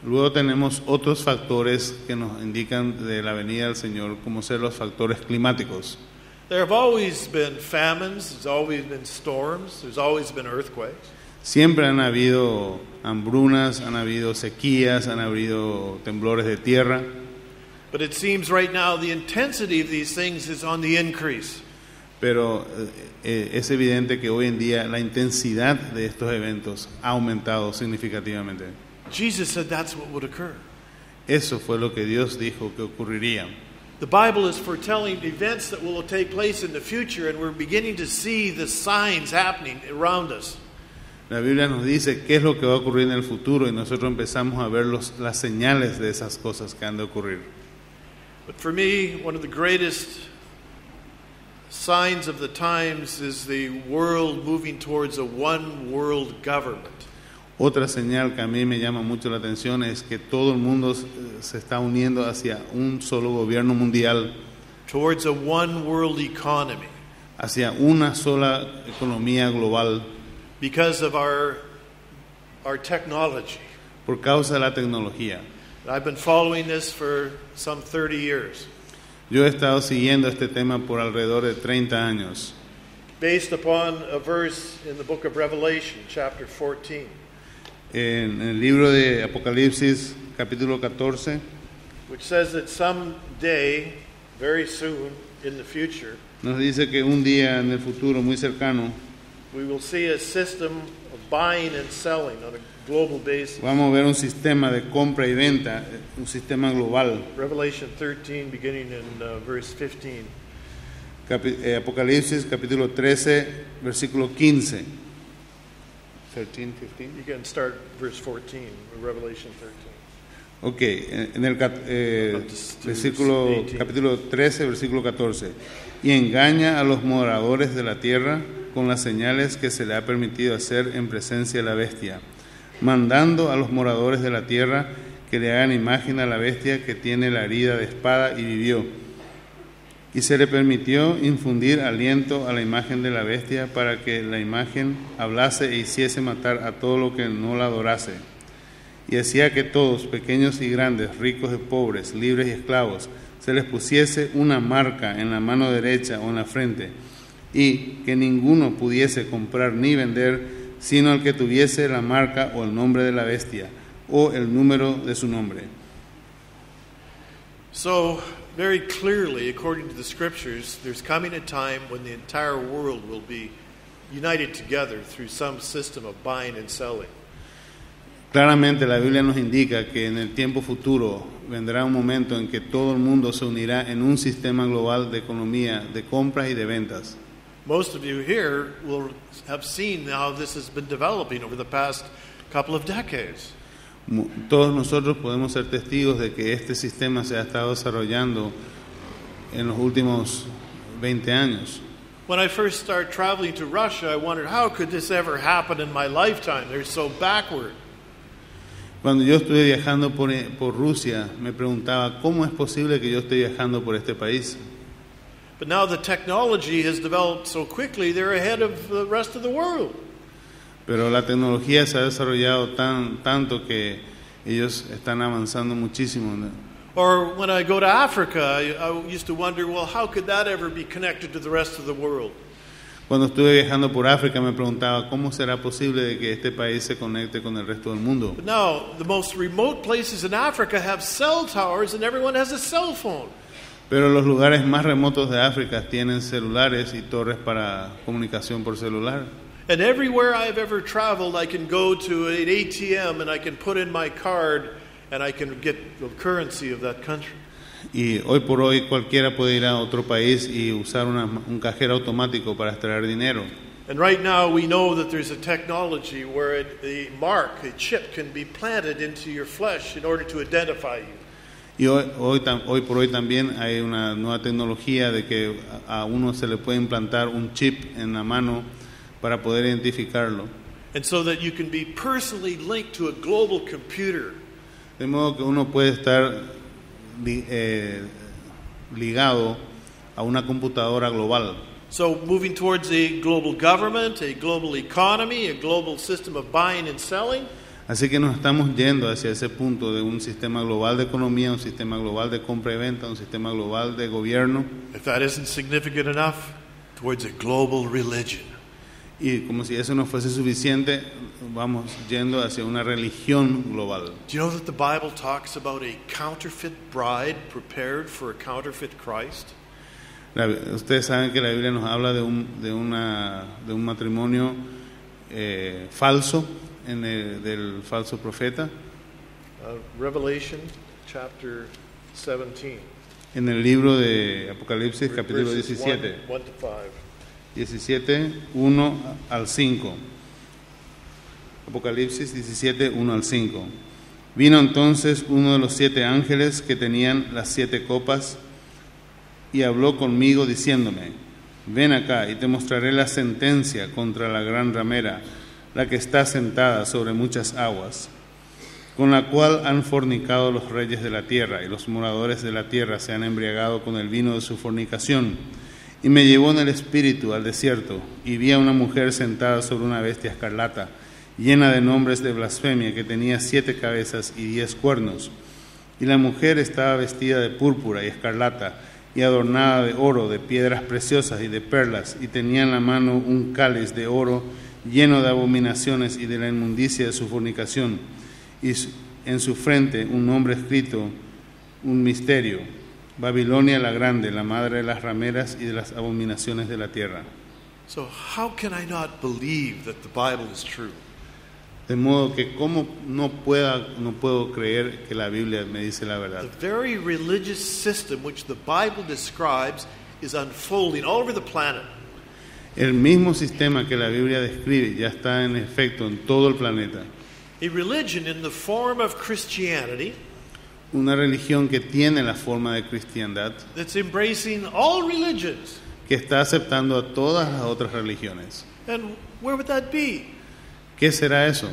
Luego tenemos otros factores que nos indican de la venida del Señor, como ser los factores climáticos. There have always been famines, there's always been storms, there's always been earthquakes. Siempre han habido hambrunas, han habido sequías, han habido temblores de tierra, But it seems right now the intensity of these things is on the increase. pero es evidente que hoy en día la intensidad de estos eventos ha aumentado significativamente. Jesus said that's what would occur. Eso fue lo que Dios dijo que ocurriría. The Bible is foretelling events that will take place in the future, and we're beginning to see the signs happening around us. La Biblia nos dice qué es lo que va a ocurrir en el futuro y nosotros empezamos a ver las señales de esas cosas que han de ocurrir. But for me, one of the greatest signs of the times is the world moving towards a one world government. Otra señal que a mí me llama mucho la atención es que todo el mundo se está uniendo hacia un solo gobierno mundial, Towards a one world economy hacia una sola economía global because of our technology. por causa de la tecnología. I've been following this for some 30 years, Yo he estado siguiendo este tema por alrededor de 30 años, based upon a verse in the book of Revelation, chapter 14. en el libro de Apocalipsis, capítulo 14, Which says that someday, very soon in the future, nos dice que un día en el futuro muy cercano we will see a system of buying and selling on a global basis. vamos a ver un sistema de compra y venta, un sistema global. Revelation 13, beginning in verse 15. Apocalipsis capítulo 13, versículo 15. 13, 15. You can start verse 14, Revelation 13. Ok, en el versículo, capítulo 13, versículo 14. Y engaña a los moradores de la tierra con las señales que se le ha permitido hacer en presencia de la bestia, mandando a los moradores de la tierra que le hagan imagen a la bestia que tiene la herida de espada y vivió. Y se le permitió infundir aliento a la imagen de la bestia para que la imagen hablase e hiciese matar a todo lo que no la adorase. Y hacía que todos, pequeños y grandes, ricos y pobres, libres y esclavos, se les pusiese una marca en la mano derecha o en la frente, y que ninguno pudiese comprar ni vender, sino el que tuviese la marca o el nombre de la bestia, o el número de su nombre. So, very clearly, according to the scriptures, there's coming a time when the entire world will be united together through some system of buying and selling. Claramente la Biblia nos indica que en el tiempo futuro vendrá un momento en que todo el mundo se unirá en un sistema global de economía, de compras y de ventas. Most of you here will have seen how this has been developing over the past couple of decades. Todos nosotros podemos ser testigos de que este sistema se ha estado desarrollando en los últimos 20 años. When I first started traveling to Russia, I wondered, how could this ever happen in my lifetime? They're so backward. Cuando yo estuve viajando por Rusia, me preguntaba, ¿cómo es posible que yo esté viajando por este país? But now the technology has developed so quickly, they're ahead of the rest of the world. Pero la tecnología se ha desarrollado tanto que ellos están avanzando muchísimo, ¿no? Or when I go to Africa, I used to wonder, well, how could that ever be connected to the rest of the world? Cuando estuve viajando por África me preguntaba, ¿cómo será posible de que este país se conecte con el resto del mundo? But now, the most remote places in Africa have cell towers and everyone has a cell phone. Pero los lugares más remotos de África tienen celulares y torres para comunicación por celular. And everywhere I've ever traveled, I can go to an ATM and I can put in my card and I can get the currency of that country. Y hoy por hoy cualquiera puede ir a otro país y usar un cajero automático para extraer dinero. And right now we know that there's a technology where a mark, a chip, can be planted into your flesh in order to identify you. Y hoy por hoy también hay una nueva tecnología de que a uno se le puede implantar un chip en la mano para poder identificarlo. And so that you can be personally linked to a global computer. De modo que uno puede estar ligado a una computadora global. So moving towards a global government, a global economy, a global system of buying and selling. Así que nos estamos yendo hacia ese punto de un sistema global de economía, un sistema global de compra y venta, un sistema global de gobierno. If that isn't significant enough, towards a global religion. Y como si eso no fuese suficiente, vamos yendo hacia una religión global. Do you know that the Bible talks about a counterfeit bride prepared for a counterfeit Christ? Ustedes saben que la Biblia nos habla de un matrimonio falso, del falso profeta. Revelation chapter 17. En el libro de Apocalipsis capítulo Verses 17. 1 to 5. 17, 1 al 5. Apocalipsis 17, 1 al 5. Vino entonces uno de los 7 ángeles que tenían las 7 copas y habló conmigo diciéndome: ven acá y te mostraré la sentencia contra la gran ramera, la que está sentada sobre muchas aguas, con la cual han fornicado los reyes de la tierra, y los moradores de la tierra se han embriagado con el vino de su fornicación. Y me llevó en el espíritu al desierto, y vi a una mujer sentada sobre una bestia escarlata, llena de nombres de blasfemia, que tenía 7 cabezas y 10 cuernos. Y la mujer estaba vestida de púrpura y escarlata, y adornada de oro, de piedras preciosas y de perlas, y tenía en la mano un cáliz de oro lleno de abominaciones y de la inmundicia de su fornicación, y en su frente un nombre escrito, un misterio: Babilonia la grande, la madre de las rameras y de las abominaciones de la tierra. So how can I not believe that the Bible is true? De modo que cómo no puedo creer que la Biblia me dice la verdad. The very religious system which the Bible describes is unfolding all over the planet. El mismo sistema que la Biblia describe ya está en efecto en todo el planeta. A religion in the form of Christianity Una religión que tiene la forma de cristiandad, that's embracing all religions. que está aceptando a todas las otras religiones. And where would that be? ¿Qué será eso?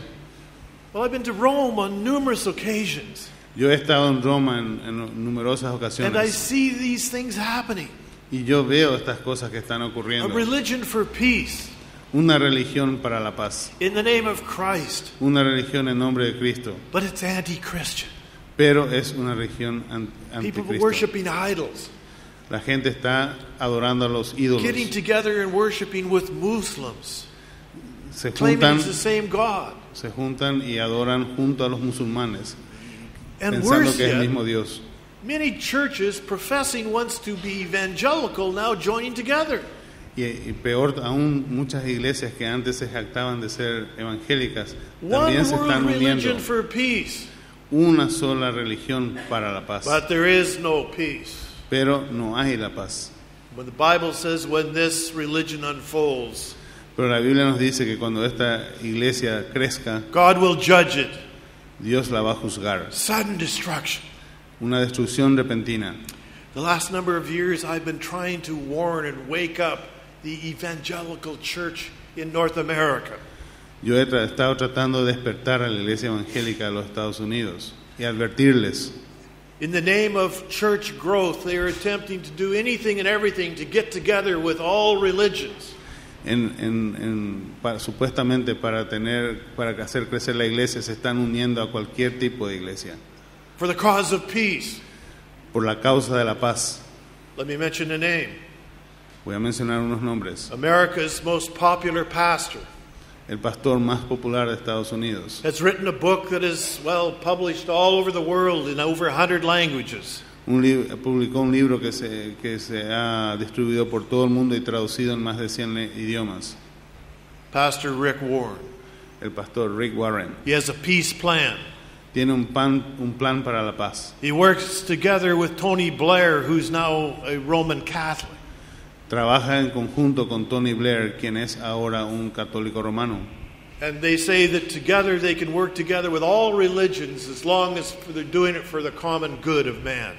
Well, I've been to Rome on numerous occasions, Yo he estado en Roma en numerosas and I ocasiones see these things happening. y yo veo estas cosas que están A ocurriendo. religion for peace Una religión para la paz, in the name of Christ, una religión en nombre de Cristo, but it's anti-Christian. pero es una religión People anticristo. worshiping idols, La gente está adorando a los ídolos, getting together and worshiping with Muslims, se claiming it's the same God. juntan y adoran junto a los musulmanes, And pensando worse que es el yet, mismo Dios. many churches professing once to be evangelical now joining together. Y peor aún, muchas iglesias que antes se jactaban de ser evangélicas One también se world están uniendo. religion for peace, Una sola religión para la paz, but there is no peace. pero no hay la paz. When the Bible says when this religion unfolds, Pero la Biblia nos dice que cuando esta iglesia crezca, God will judge it. Dios la va a juzgar. Sudden destruction. Una destrucción repentina. The last number of years I've been trying to warn and wake up the evangelical church in North America. Yo he estado tratando de despertar a la iglesia evangélica de los Estados Unidos y advertirles. In the name of church growth, they are attempting to do anything and everything to get together with all religions. Supuestamente para hacer crecer la iglesia se están uniendo a cualquier tipo de iglesia. For the cause of peace. Por la causa de la paz. Let me mention a name. Voy a mencionar unos nombres. America's most popular pastor. El pastor más popular de Estados Unidos. Has written a book that is, published all over the world in over 100 languages. Publicó un libro que se ha distribuido por todo el mundo y traducido en más de 100 idiomas. Pastor Rick Warren. El pastor Rick Warren. He has a peace plan. Tiene un plan para la paz. He works together with Tony Blair, who's now a Roman Catholic. Trabaja en conjunto con Tony Blair, quien es ahora un católico romano. And they say that together they can work together with all religions as long as they're doing it for the common good of man.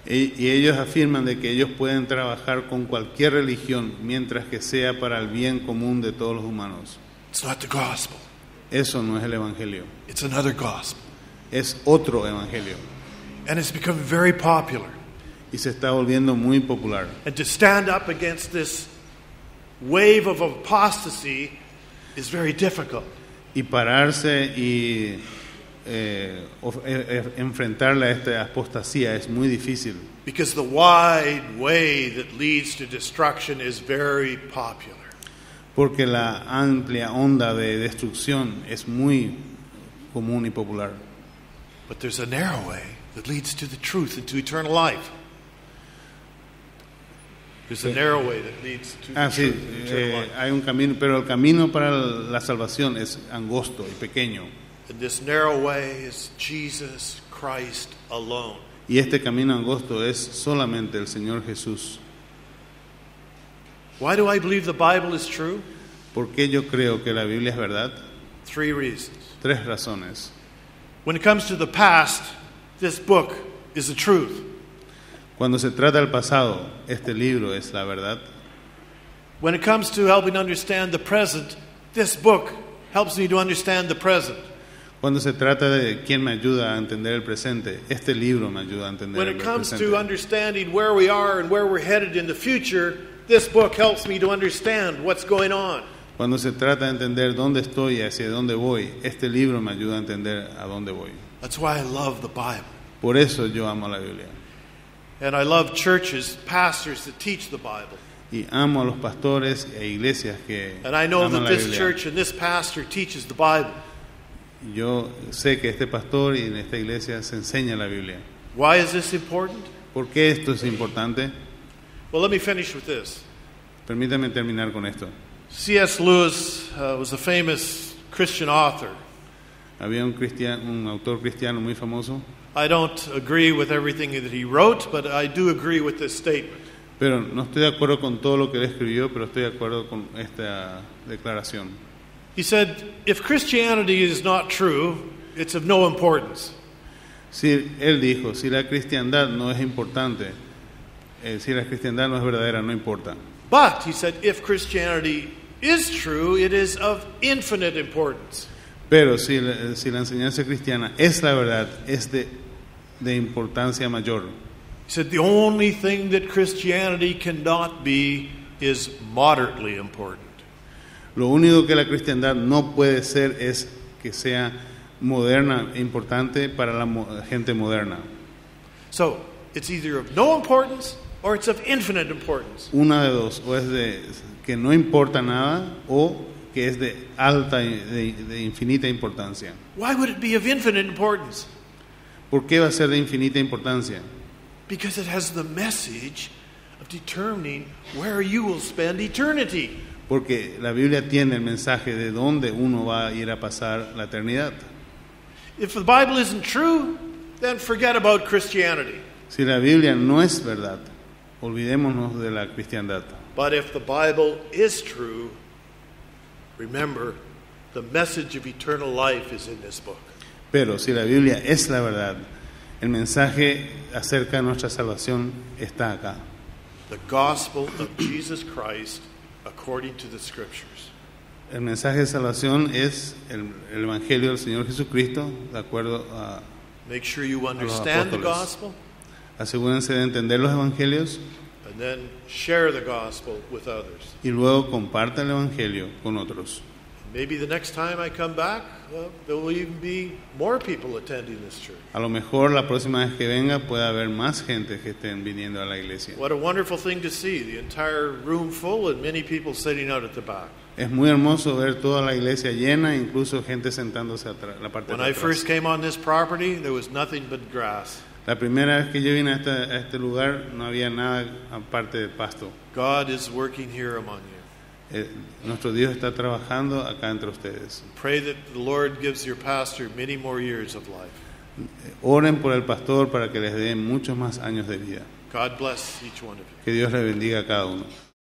Y ellos afirman de que ellos pueden trabajar con cualquier religión mientras que sea para el bien común de todos los humanos. It's not the gospel. Eso no es el evangelio. It's another gospel. Es otro evangelio. And it's become very popular. Y se está volviendo muy popular. And to stand up against this wave of apostasy is very difficult. Y pararse y enfrentarle a esta apostasía es muy difícil. Because the wide way that leads to destruction is very popular. Porque la amplia onda de destrucción es muy común y popular. But there's a narrow way that leads to the truth and to eternal life. There's a narrow way that leads to the truth and eternal life. Hay un camino, pero el camino para la salvación es angosto y pequeño. And this narrow way is Jesus Christ alone. Y este camino angosto es solamente el Señor Jesús. Why do I believe the Bible is true? ¿Por qué yo creo que la Biblia es verdad? 3 reasons. 3 razones. When it comes to the past, this book is the truth. Cuando se trata del pasado, este libro es la verdad. When it comes to helping understand the present, this book helps me to understand the present. Cuando se trata de quién me ayuda a entender el presente, este libro me ayuda a entender When el it comes presente. to understanding where we are and where we're headed in the future, this book helps me to understand what's going on. Cuando se trata de entender dónde estoy y hacia dónde voy, este libro me ayuda a entender a dónde voy. That's why I love the Bible. Por eso yo amo la Biblia. And I love churches, pastors that teach the Bible. Y amo a los pastores e iglesias que And I know aman that la this Biblia. church and this pastor teaches the Bible. Yo sé que este pastor y en esta iglesia se enseña la Biblia. Why is this important? ¿Por qué esto es importante? Well, let me finish with this. Permítame terminar con esto. C.S. Lewis was a famous Christian author. Había un autor cristiano muy famoso, I don't agree with everything that he wrote, but I do agree with this statement. pero no estoy de acuerdo con todo lo que él escribió, pero estoy de acuerdo con esta declaración. He said, if Christianity is not true, it's of no importance. Él dijo, si la cristiandad no es importante, si la cristiandad no es verdadera, no importa. But, he said, if Christianity is true, it is of infinite importance. Pero si la enseñanza cristiana es la verdad, es de importancia mayor. He said, the only thing that Christianity cannot be is moderately important. Lo único que la cristiandad no puede ser es que sea moderna e importante para la gente moderna. So, it's either of no importance or it's of infinite importance. Una de dos, o es de que no importa nada o que es de alta y de infinita importancia. Why would it be of infinite importance? ¿Por qué va a ser de infinita importancia? Because it has the message of determining where you will spend eternity. Porque la Biblia tiene el mensaje de dónde uno va a ir a pasar la eternidad. If the Bible isn't true, then forget about Christianity. Si la Biblia no es verdad, olvidémonos de la cristiandad. But if the Bible is true, remember, the message of eternal life is in this book. Pero si la Biblia es la verdad, el mensaje acerca de nuestra salvación está acá. The gospel of Jesus Christ according to the Scriptures. El mensaje de salvación es el Evangelio del Señor Jesucristo, de acuerdo a Make sure you a los understand the apóstoles. gospel, Asegúrense de entender los evangelios and then share the gospel with others. y luego comparta el evangelio con otros. Maybe the next time I come back, there will even be more people attending this church. A lo mejor la próxima vez que venga puede haber más gente que estén viniendo a la iglesia. What a wonderful thing to see, the entire room full and many people sitting out at the back. Es muy hermoso ver toda la iglesia llena, incluso gente sentándose atrás, la parte When de I atrás. first came on this property, there was nothing but grass. La primera vez que yo vine a este lugar no había nada aparte de pasto. God is working here among you. Nuestro Dios está trabajando acá entre ustedes. Pray that the Lord gives your pastor many more years of life. Oren por el pastor para que les dé muchos más años de vida. God bless each one of you. Que Dios le bendiga a cada uno.